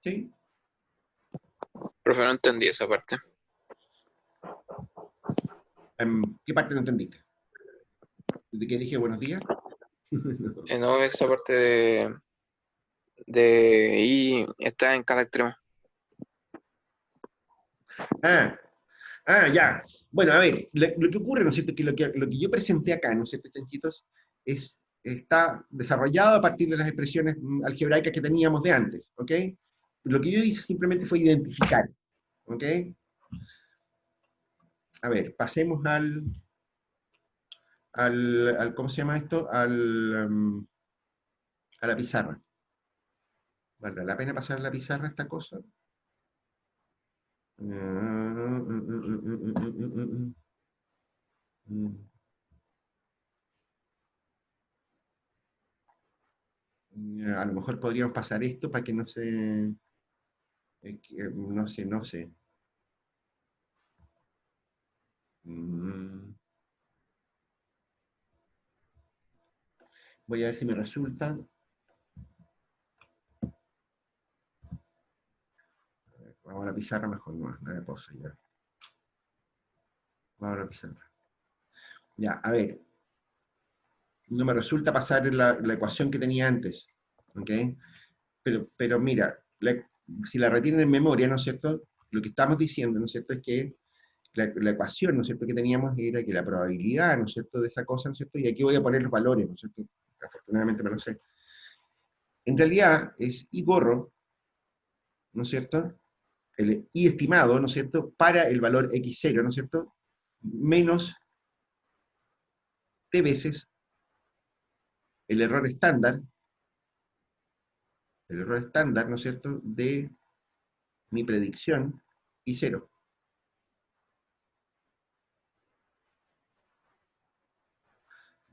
¿Sí? Profe, no entendí esa parte. ¿Qué parte no entendiste? ¿De qué dije buenos días? No, esa parte de I está en cada extremo. Ah, ya. Bueno, a ver, lo que ocurre, ¿no es cierto?, que lo que yo presenté acá, ¿no es cierto, chanchitos? Está desarrollado a partir de las expresiones algebraicas que teníamos de antes, ¿ok? Lo que yo hice simplemente fue identificar, ¿ok? A ver, pasemos ¿cómo se llama esto? A la pizarra. ¿Vale la pena pasar a la pizarra esta cosa? A lo mejor podríamos pasar esto para que no se... no sé, no sé. Mm, Voy a ver si me resulta. Vamos a la pizarra mejor, no, nada de pausa ya. Vamos a la pizarra. Ya, a ver. No me resulta pasar la ecuación que tenía antes. ¿Ok? Pero mira, si la retienen en memoria, ¿no es cierto? Lo que estamos diciendo, ¿no es cierto? Es que la ecuación, ¿no es cierto?, que teníamos era que la probabilidad, ¿no es cierto?, de esa cosa, ¿no es cierto? Y aquí voy a poner los valores, ¿no es cierto? Afortunadamente me lo sé. En realidad es I gorro, ¿no es cierto? El I estimado, ¿no es cierto?, para el valor X0, ¿no es cierto?, menos T veces el error estándar, ¿no es cierto?, de mi predicción I0.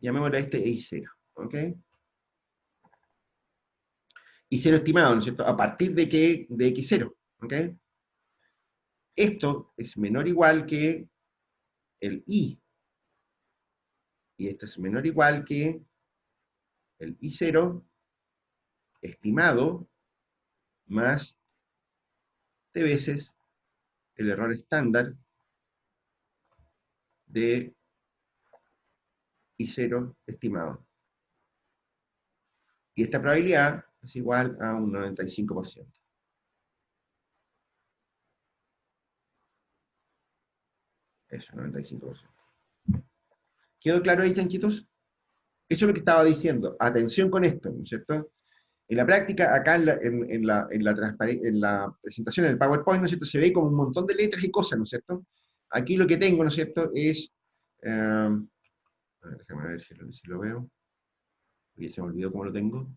Llamémosle a este I0, ¿ok? I0 estimado, ¿no es cierto?, a partir de qué, de X0, ¿ok? Esto es menor o igual que el I, y esto es menor o igual que el I0 estimado más T veces el error estándar de I0 estimado. Y esta probabilidad es igual a un 95%. Eso, 95%. ¿Quedó claro ahí, chanchitos? Eso es lo que estaba diciendo. Atención con esto, ¿no es cierto? En la práctica, acá en la presentación, en el PowerPoint, ¿no es cierto?, se ve como un montón de letras y cosas, ¿no es cierto? Aquí lo que tengo, ¿no es cierto?, es... a ver, déjame ver si lo veo. Porque se me olvidó cómo lo tengo.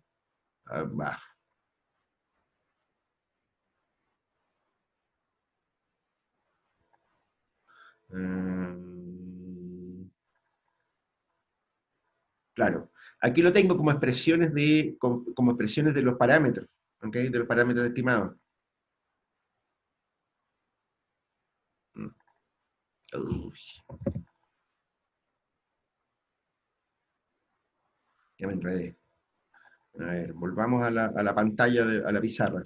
Va. Claro, aquí lo tengo como expresiones como expresiones de los parámetros, ¿ok? De los parámetros estimados. Uy, ya me enredé. A ver, volvamos a la pantalla, a la pizarra.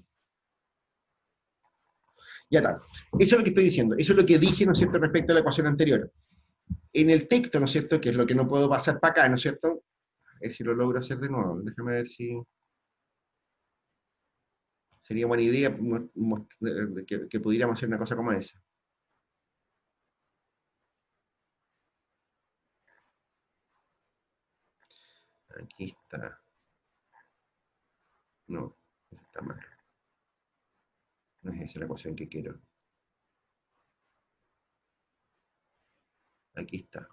Ya está. Eso es lo que estoy diciendo. Eso es lo que dije, ¿no es cierto?, respecto a la ecuación anterior. En el texto, ¿no es cierto?, que es lo que no puedo pasar para acá, ¿no es cierto? A ver si lo logro hacer de nuevo. Déjame ver si sería buena idea que pudiéramos hacer una cosa como esa. Aquí está. No, está mal. No es esa la ecuación que quiero. Aquí está.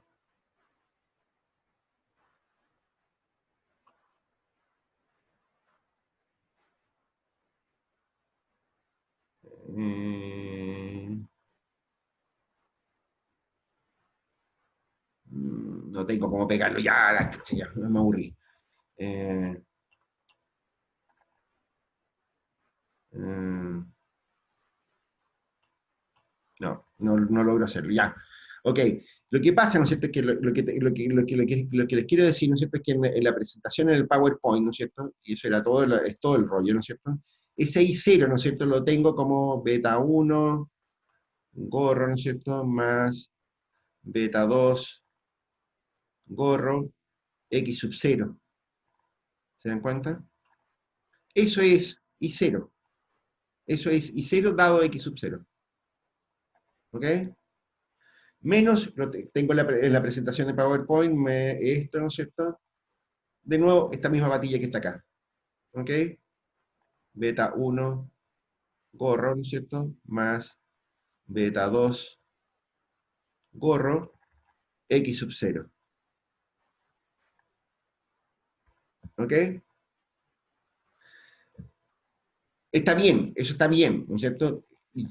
No tengo cómo pegarlo. Ya, ya, me aburrí. Eh, eh, no logro hacerlo. Ya. Ok. Lo que pasa, ¿no es cierto?, es que lo que les quiero decir, ¿no es cierto?, es que en la presentación en el PowerPoint, ¿no es cierto?, y eso era todo, es todo el rollo, ¿no es cierto?, ese I0, ¿no es cierto?, lo tengo como beta 1, gorro, ¿no es cierto?, más beta 2, gorro, X sub 0. ¿Se dan cuenta? Eso es I0. Eso es I0 dado X sub 0. ¿Ok? Menos, tengo en la presentación de PowerPoint, esto, ¿no es cierto? De nuevo, esta misma patilla que está acá. ¿Ok? Beta 1, gorro, ¿no es cierto? Más beta 2, gorro, X sub 0. ¿Ok? Está bien, eso está bien, ¿no es cierto? Y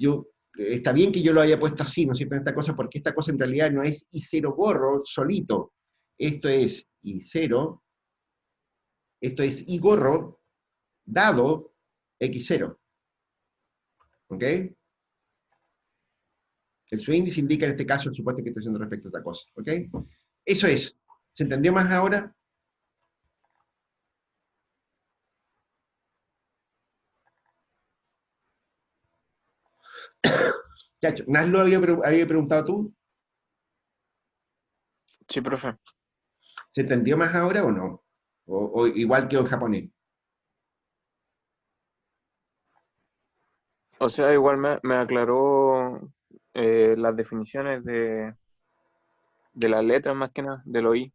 está bien que yo lo haya puesto así, ¿no es cierto?, en esta cosa, porque esta cosa en realidad no es I0 gorro solito. Esto es I0, esto es I gorro dado X0. ¿Ok? El subíndice indica en este caso el supuesto que estoy haciendo respecto a esta cosa. ¿Ok? Eso es. ¿Se entendió más ahora? Chacho, ¿Nas lo había preguntado tú? Sí, profe. ¿Se entendió más ahora o no? O igual que en japonés. O sea, igual me aclaró las definiciones de las letras más que nada, de lo I.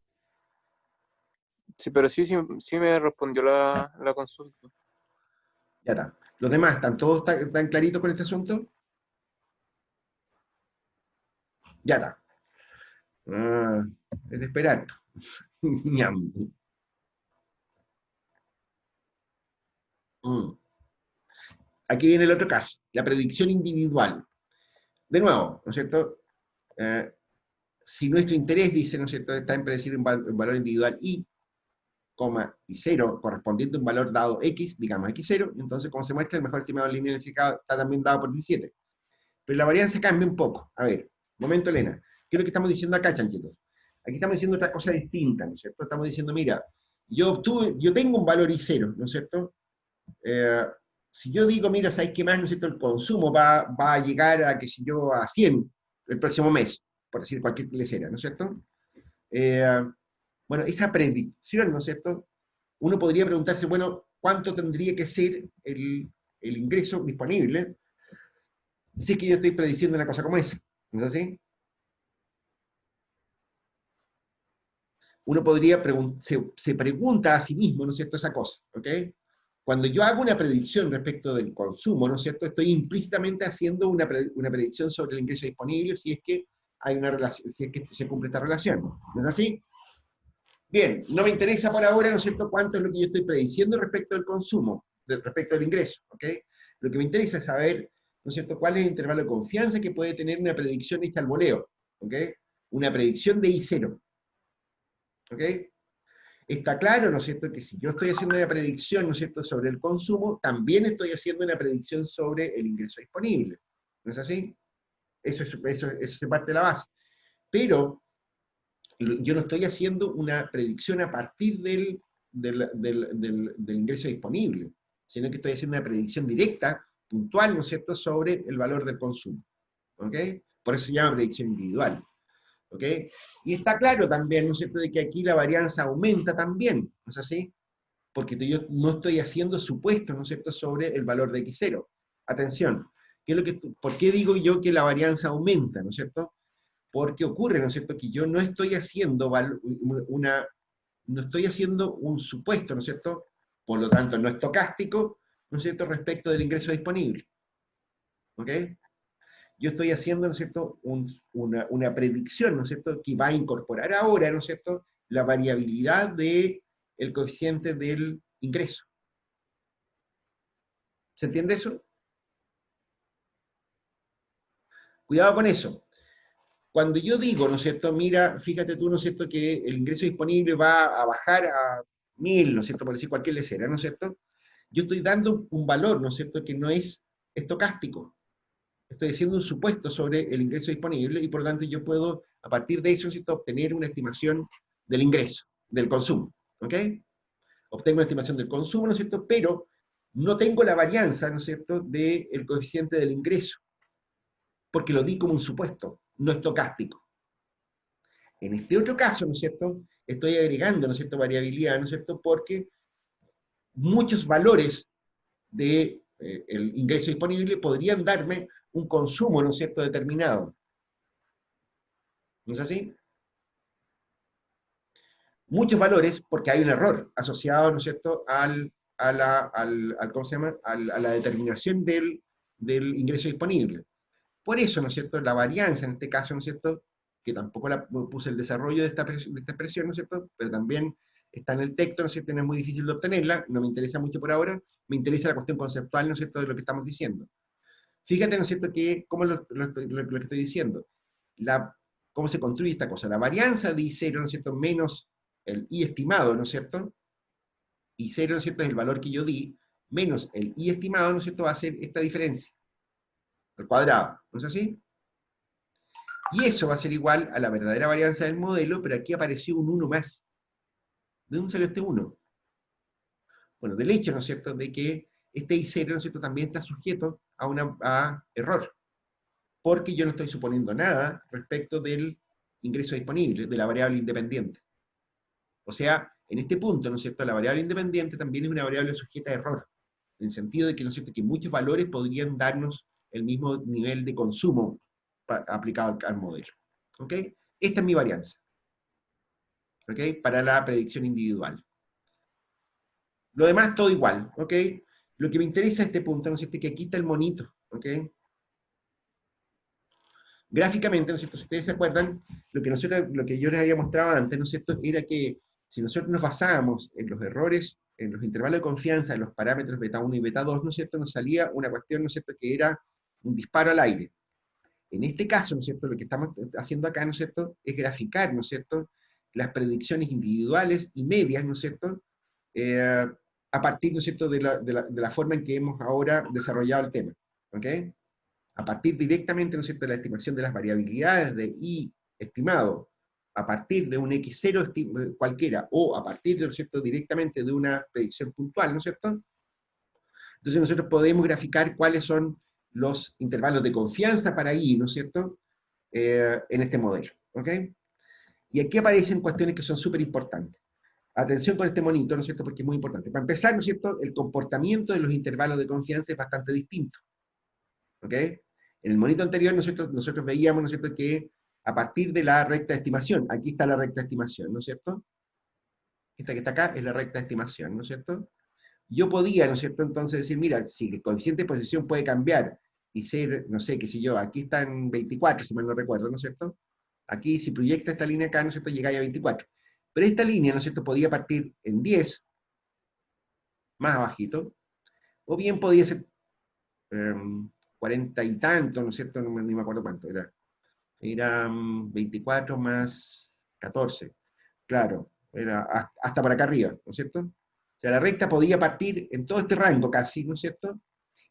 Sí, pero sí me respondió la consulta. Ya está. ¿Los demás están todos tan claritos con este asunto? Ya está. Ah, es de esperar. Ñam. Mm. Aquí viene el otro caso, la predicción individual. De nuevo, ¿no es cierto? Eh, si nuestro interés, dice, ¿no es cierto?, está en predecir un valor individual y, y 0, correspondiente a un valor dado x, digamos x0, entonces, como se muestra, el mejor estimado lineal está también dado por 17. Pero la varianza cambia un poco. A ver, momento, Elena. ¿Qué es lo que estamos diciendo acá, chanchitos? Aquí estamos diciendo otra cosa distinta, ¿no es cierto? Estamos diciendo, mira, yo tengo un valor I0, ¿no es cierto? Eh, si yo digo, mira, ¿sabes qué más? ¿No es cierto? El consumo va a llegar a, qué sé yo, a 100 el próximo mes, por decir cualquier lecera, ¿no es cierto? Eh, bueno, esa predicción, ¿no es cierto? Uno podría preguntarse, bueno, ¿cuánto tendría que ser el ingreso disponible si es que yo estoy prediciendo una cosa como esa? ¿No es así? Uno podría se pregunta a sí mismo, ¿no es cierto?, esa cosa, ¿ok? Cuando yo hago una predicción respecto del consumo, ¿no es cierto?, estoy implícitamente haciendo una predicción sobre el ingreso disponible si es que hay una relación, si es que se cumple esta relación. ¿No es así? Bien, no me interesa por ahora, ¿no es cierto?, cuánto es lo que yo estoy prediciendo respecto del consumo, respecto del ingreso, ¿ok? Lo que me interesa es saber, ¿no es cierto?, cuál es el intervalo de confianza que puede tener una predicción hecha al voleo. ¿ok? Una predicción de I0, ¿ok? Está claro, ¿no es cierto?, que si yo estoy haciendo una predicción, ¿no es cierto?, sobre el consumo, también estoy haciendo una predicción sobre el ingreso disponible. ¿No es así? Eso es parte de la base. Pero yo no estoy haciendo una predicción a partir del ingreso disponible, sino que estoy haciendo una predicción directa, puntual, ¿no es cierto?, sobre el valor del consumo. ¿Ok? Por eso se llama predicción individual. ¿Ok? Y está claro también, ¿no es cierto?, de que aquí la varianza aumenta también, ¿no es así? Porque yo no estoy haciendo supuestos, ¿no es cierto?, sobre el valor de X0. Atención, ¿por qué digo yo que la varianza aumenta, ¿no es cierto? Porque ocurre, ¿no es cierto?, que yo no estoy haciendo no estoy haciendo un supuesto, ¿no es cierto?, por lo tanto no estocástico, ¿no es cierto?, respecto del ingreso disponible. ¿Ok? Yo estoy haciendo, ¿no es cierto?, una predicción, ¿no es cierto?, que va a incorporar ahora, ¿no es cierto?, la variabilidad del coeficiente del ingreso. ¿Se entiende eso? Cuidado con eso. Cuando yo digo, ¿no es cierto?, mira, fíjate tú, ¿no es cierto?, que el ingreso disponible va a bajar a 1000, ¿no es cierto?, por decir cualquier lecera, ¿no es cierto? Yo estoy dando un valor, ¿no es cierto?, que no es estocástico. Estoy haciendo un supuesto sobre el ingreso disponible y por lo tanto yo puedo, a partir de eso, ¿no es cierto?, obtener una estimación del ingreso, del consumo. ¿Ok? Obtengo una estimación del consumo, ¿no es cierto?, pero no tengo la varianza, ¿no es cierto?, del coeficiente del ingreso, porque lo di como un supuesto, no estocástico. En este otro caso, ¿no es cierto?, estoy agregando, ¿no es cierto?, variabilidad, ¿no es cierto?, porque muchos valores del ingreso disponible podrían darme un consumo, ¿no es cierto?, determinado. ¿No es así? Muchos valores porque hay un error asociado, ¿no es cierto?, ¿cómo se llama?, a la determinación del ingreso disponible. Por eso, ¿no es cierto?, la varianza en este caso, ¿no es cierto?, que tampoco puse el desarrollo de esta expresión, ¿no es cierto?, pero también está en el texto, ¿no es cierto?, no es muy difícil de obtenerla, no me interesa mucho por ahora, me interesa la cuestión conceptual, ¿no es cierto?, de lo que estamos diciendo. Fíjate, ¿no es cierto?, que, ¿cómo lo que estoy diciendo? ¿Cómo se construye esta cosa? La varianza de I0, ¿no es cierto?, menos el I estimado, ¿no es cierto? I0, ¿no es cierto?, es el valor que yo di, menos el I estimado, ¿no es cierto?, va a ser esta diferencia, al cuadrado, ¿no es así? Y eso va a ser igual a la verdadera varianza del modelo, pero aquí apareció un 1 más. ¿De dónde salió este 1? Bueno, del hecho, ¿no es cierto?, de que este I0, ¿no es cierto?, también está sujeto a error, porque yo no estoy suponiendo nada respecto del ingreso disponible, de la variable independiente. O sea, en este punto, ¿no es cierto?, la variable independiente también es una variable sujeta a error, en el sentido de que, ¿no es cierto?, que muchos valores podrían darnos el mismo nivel de consumo aplicado al modelo. ¿Ok? Esta es mi varianza. ¿Ok? Para la predicción individual. Lo demás todo igual. ¿Ok? Lo que me interesa este punto, ¿no es cierto?, que aquí está el monito. ¿Ok? Gráficamente, ¿no es cierto?, si ustedes se acuerdan, lo que yo les había mostrado antes, ¿no es cierto?, era que si nosotros nos basábamos en los errores, en los intervalos de confianza, en los parámetros beta 1 y beta 2, ¿no es cierto?, nos salía una cuestión, ¿no es cierto?, que era un disparo al aire. En este caso, ¿no es cierto?, lo que estamos haciendo acá, ¿no es cierto?, es graficar, ¿no es cierto?, las predicciones individuales y medias, ¿no es cierto?, a partir, ¿no es cierto?, de la forma en que hemos ahora desarrollado el tema. ¿Ok? A partir directamente, ¿no es cierto?, de la estimación de las variabilidades de I estimado, a partir de un X0 cualquiera, o a partir, ¿no es cierto?, directamente de una predicción puntual, ¿no es cierto? Entonces nosotros podemos graficar cuáles son los intervalos de confianza para I, ¿no es cierto?, en este modelo. ¿Ok? Y aquí aparecen cuestiones que son súper importantes. Atención con este monito, ¿no es cierto?, porque es muy importante. Para empezar, ¿no es cierto?, el comportamiento de los intervalos de confianza es bastante distinto. ¿Ok? En el monito anterior nosotros veíamos, ¿no es cierto?, que a partir de la recta de estimación, aquí está la recta de estimación, ¿no es cierto? Esta que está acá es la recta de estimación, ¿no es cierto? Yo podía, ¿no es cierto?, entonces decir, mira, si el coeficiente de posición puede cambiar y ser, no sé, qué sé yo, aquí está en 24, si mal no recuerdo, ¿no es cierto? Aquí, si proyecta esta línea acá, ¿no es cierto?, llegáis a 24. Pero esta línea, ¿no es cierto?, podía partir en 10, más abajito, o bien podía ser 40 y tanto, ¿no es cierto?, ni me acuerdo cuánto era. Eran 24 más 14. Claro, era hasta para acá arriba, ¿no es cierto? O sea, la recta podía partir en todo este rango casi, ¿no es cierto?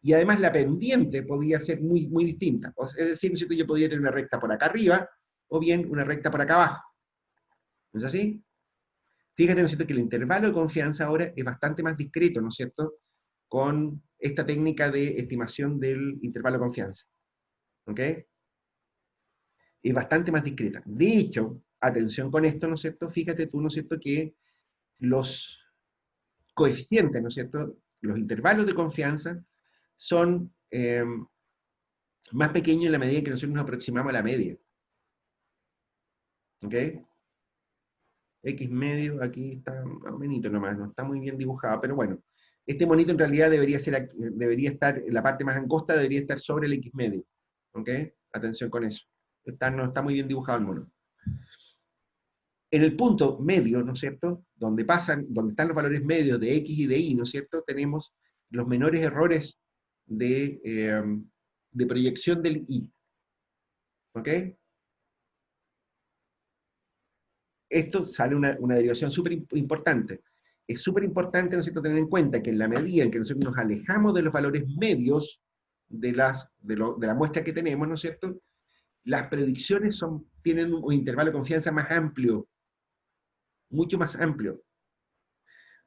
Y además la pendiente podía ser muy, muy distinta. Es decir, ¿no es cierto? Yo podía tener una recta por acá arriba o bien una recta por acá abajo. ¿No es así? Fíjate, ¿no es cierto?, que el intervalo de confianza ahora es bastante más discreto, ¿no es cierto?, con esta técnica de estimación del intervalo de confianza. ¿Ok? Es bastante más discreta. De hecho, atención con esto, ¿no es cierto? Fíjate tú, ¿no es cierto?, que los coeficientes, ¿no es cierto?, los intervalos de confianza son más pequeños en la medida en que nosotros nos aproximamos a la media. ¿Ok? X medio, aquí está más o menos nomás, no está muy bien dibujado, pero bueno, este monito en realidad debería ser aquí, debería estar, en la parte más angosta debería estar sobre el X medio. ¿Ok? Atención con eso. No está muy bien dibujado el mono. En el punto medio, ¿no es cierto?, donde están los valores medios de X y de Y, ¿no es cierto?, tenemos los menores errores de proyección del Y. ¿Ok? Esto sale una derivación súper importante. Es súper importante, ¿no es cierto?, tener en cuenta que en la medida en que nosotros nos alejamos de los valores medios de la muestra que tenemos, ¿no es cierto?, las predicciones tienen un intervalo de confianza más amplio, mucho más amplio.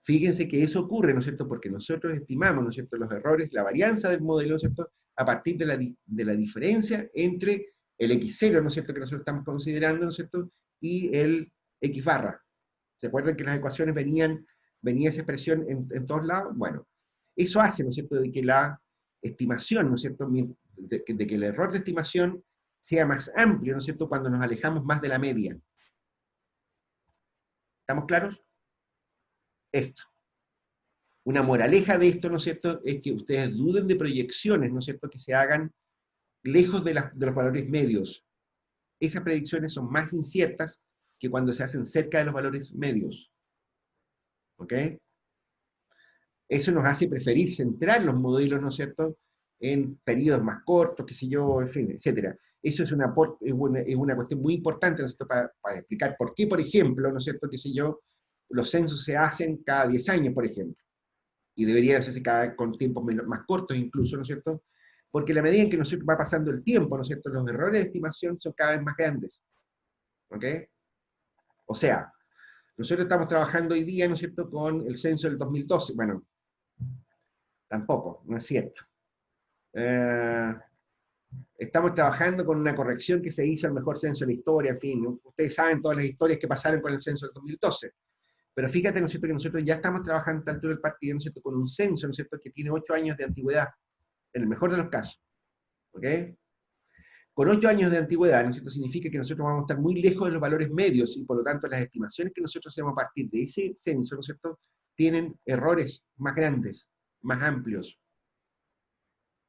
Fíjense que eso ocurre, ¿no es cierto?, porque nosotros estimamos, ¿no es cierto?, los errores, la varianza del modelo, ¿no es cierto?, a partir de la diferencia entre el X0, ¿no es cierto?, que nosotros estamos considerando, ¿no es cierto?, y el X barra. ¿Se acuerdan que las ecuaciones venía esa expresión en todos lados? Bueno, eso hace, ¿no es cierto?, de que la estimación, ¿no es cierto?, de que el error de estimación sea más amplio, ¿no es cierto?, cuando nos alejamos más de la media. ¿Estamos claros? Esto. Una moraleja de esto, ¿no es cierto?, es que ustedes duden de proyecciones, ¿no es cierto?, que se hagan lejos de los valores medios. Esas predicciones son más inciertas que cuando se hacen cerca de los valores medios. ¿Ok? Eso nos hace preferir centrar los modelos, ¿no es cierto?, en periodos más cortos, qué sé yo, en fin, etcétera. Eso es una cuestión muy importante, ¿no es cierto?, para explicar por qué, por ejemplo, ¿no es cierto?, qué sé yo, los censos se hacen cada 10 años, por ejemplo, y deberían hacerse cada vez con tiempos más cortos incluso, ¿no es cierto?, porque a la medida en que nosotros va pasando el tiempo, ¿no es cierto?, los errores de estimación son cada vez más grandes. ¿Ok? O sea, nosotros estamos trabajando hoy día, ¿no es cierto?, con el censo del 2012. Bueno, tampoco, no es cierto. Eh, Estamos trabajando con una corrección que se hizo al mejor censo de la historia, en fin, ¿no? Ustedes saben todas las historias que pasaron con el censo del 2012. Pero fíjate, ¿no es cierto?, que nosotros ya estamos trabajando a esta altura del partido, ¿no es cierto?, con un censo, ¿no es cierto?, que tiene 8 años de antigüedad, en el mejor de los casos. ¿Ok? Con 8 años de antigüedad, ¿no es cierto?, significa que nosotros vamos a estar muy lejos de los valores medios y por lo tanto las estimaciones que nosotros hacemos a partir de ese censo, ¿no es cierto?, tienen errores más grandes, más amplios.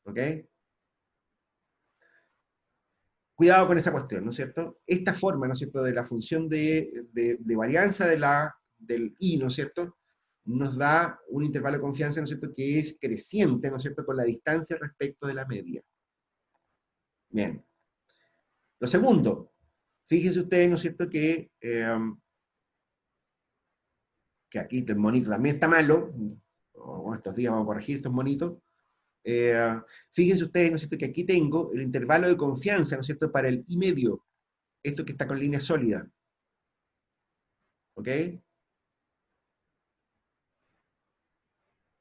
¿Ok? Cuidado con esa cuestión, ¿no es cierto? Esta forma, ¿no es cierto?, de la función de varianza del I, ¿no es cierto?, nos da un intervalo de confianza, ¿no es cierto?, que es creciente, ¿no es cierto?, con la distancia respecto de la media. Bien. Lo segundo, fíjense ustedes, ¿no es cierto?, que aquí el monito también está malo, o estos días vamos a corregir estos monitos. Fíjense ustedes, ¿no es cierto?, que aquí tengo el intervalo de confianza, ¿no es cierto?, para el I medio, esto que está con línea sólida. ¿Ok?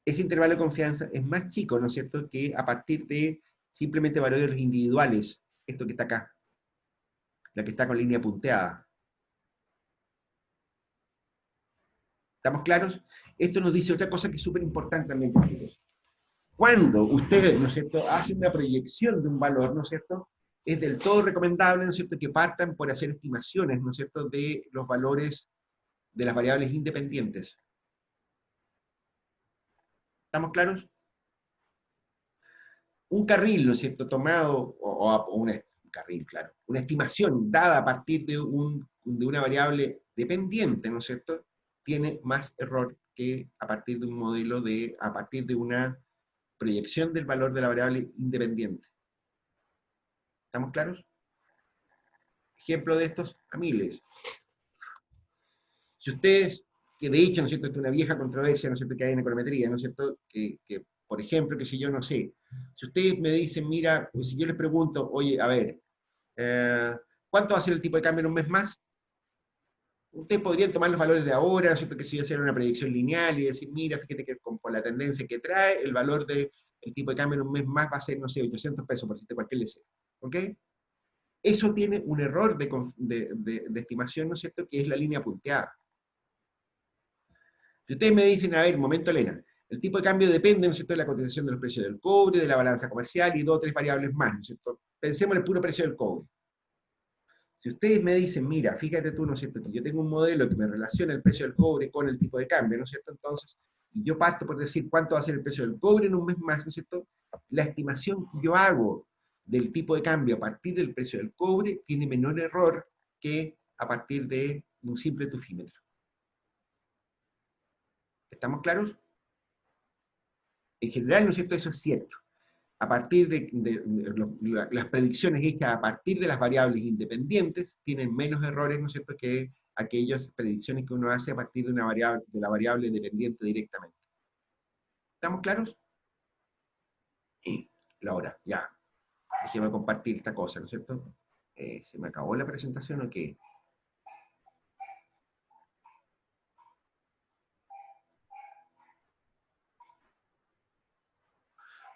Ese intervalo de confianza es más chico, ¿no es cierto?, que a partir de simplemente valores individuales, esto que está acá, la que está con línea punteada. ¿Estamos claros? Esto nos dice otra cosa que es súper importante también, chicos. Cuando ustedes, ¿no es cierto?, hacen una proyección de un valor, ¿no es cierto?, es del todo recomendable, ¿no es cierto?, que partan por hacer estimaciones, ¿no es cierto?, de los valores de las variables independientes. ¿Estamos claros? Un carril, ¿no es cierto?, tomado, carril, claro, una estimación dada a partir de una variable dependiente, ¿no es cierto?, tiene más error que a partir de un modelo a partir de una proyección del valor de la variable independiente. ¿Estamos claros? ejemplo de estos a miles. Si ustedes, que de hecho, ¿no es cierto?, es una vieja controversia, ¿no es cierto?, que hay en econometría, ¿no es cierto?, que por ejemplo, que si yo no sé, si ustedes me dicen, mira, pues si yo les pregunto, oye, a ver, ¿cuánto va a ser el tipo de cambio en un mes más? Ustedes podrían tomar los valores de ahora, ¿no es cierto?, que si yo hiciera una predicción lineal y decir, mira, fíjate que por la tendencia que trae, el valor del tipo de cambio en un mes más va a ser, no sé, 800 pesos, por decirte cualquier deseo. ¿Ok? Eso tiene un error de estimación, ¿no es cierto?, que es la línea punteada. Si ustedes me dicen, a ver, momento, Elena, el tipo de cambio depende, ¿no es cierto?, de la cotización de los precios del cobre, de la balanza comercial y dos o tres variables más, ¿no es cierto? Pensemos en el puro precio del cobre. Si ustedes me dicen, mira, fíjate tú, ¿no es cierto?, que yo tengo un modelo que me relaciona el precio del cobre con el tipo de cambio, ¿no es cierto? Entonces, y yo parto por decir cuánto va a ser el precio del cobre en un mes más, ¿no es cierto? La estimación que yo hago del tipo de cambio a partir del precio del cobre tiene menor error que a partir de un simple tufímetro. ¿Estamos claros? En general, ¿no es cierto?, eso es cierto. A partir las predicciones hechas a partir de las variables independientes tienen menos errores, ¿no es cierto?, que aquellas predicciones que uno hace a partir de la variable dependiente directamente. ¿Estamos claros? Y la hora, ya. Déjeme compartir esta cosa, ¿no es cierto? ¿Se me acabó la presentación o qué?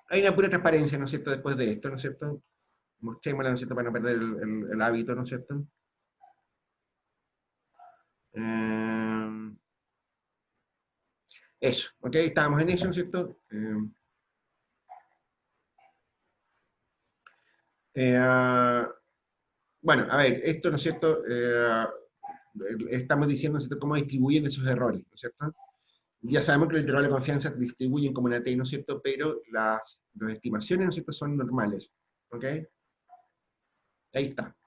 Hay una pura transparencia, ¿no es cierto?, después de esto, ¿no es cierto? Mostrémosla, ¿no es cierto?, para no perder el hábito, ¿no es cierto? Eso, ¿ok? Estábamos en eso, ¿no es cierto? Bueno, a ver, esto, ¿no es cierto? Estamos diciendo, ¿no es cierto?, cómo distribuyen esos errores, ¿no es cierto? Ya sabemos que los intervalos de confianza distribuyen como una T, ¿no es cierto? Pero las estimaciones, ¿no es cierto?, son normales, ¿ok? Ahí está.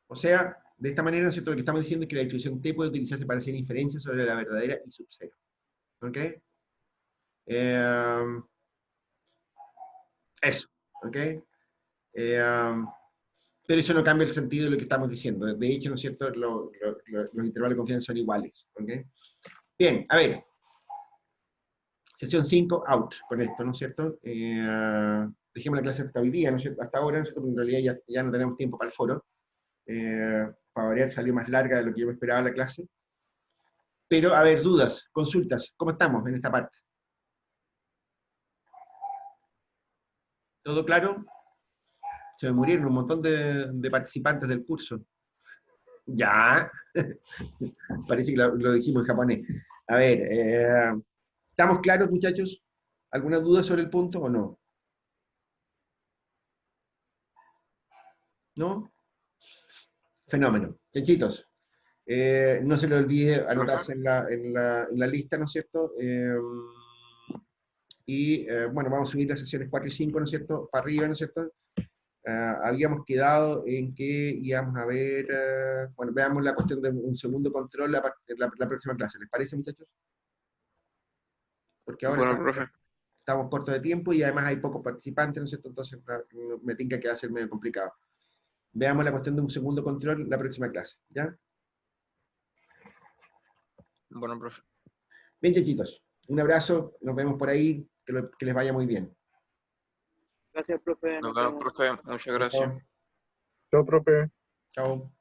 O sea, de esta manera, ¿no es cierto?, lo que estamos diciendo es que la distribución T puede utilizarse para hacer inferencias sobre la verdadera y sub cero, ¿ok? Eso, ¿ok? Pero eso no cambia el sentido de lo que estamos diciendo. De hecho, ¿no es cierto?, los intervalos de confianza son iguales, ¿ok? Bien, a ver. Sesión 5, out, con esto, ¿no es cierto? Dejemos la clase hasta hoy día, ¿no es cierto?, hasta ahora, ¿no es cierto?, porque en realidad ya no tenemos tiempo para el foro. Para variar salió más larga de lo que yo me esperaba la clase. Pero, a ver, dudas, consultas, ¿cómo estamos en esta parte? ¿Todo claro? Se me murieron un montón de participantes del curso. Ya, parece que lo dijimos en japonés. A ver, ¿estamos claros, muchachos? ¿Alguna duda sobre el punto o no? ¿No? Fenómeno. Chanchitos, no se le olvide anotarse en la lista, ¿no es cierto? Bueno, vamos a subir las sesiones 4 y 5, ¿no es cierto?, para arriba, ¿no es cierto? Habíamos quedado en que íbamos a ver, bueno, veamos la cuestión de un segundo control la próxima clase. ¿Les parece, muchachos? Porque ahora Bueno, profe. estamos cortos de tiempo y además hay pocos participantes, ¿no es cierto? Entonces me tinca que va a ser medio complicado. Veamos la cuestión de un segundo control la próxima clase, ¿ya? Bueno, profe. Bien, chiquitos, un abrazo, nos vemos por ahí, que les vaya muy bien. Gracias, profe. Nos vemos, profe. Muchas gracias. Chao. Chao, profe. Chao.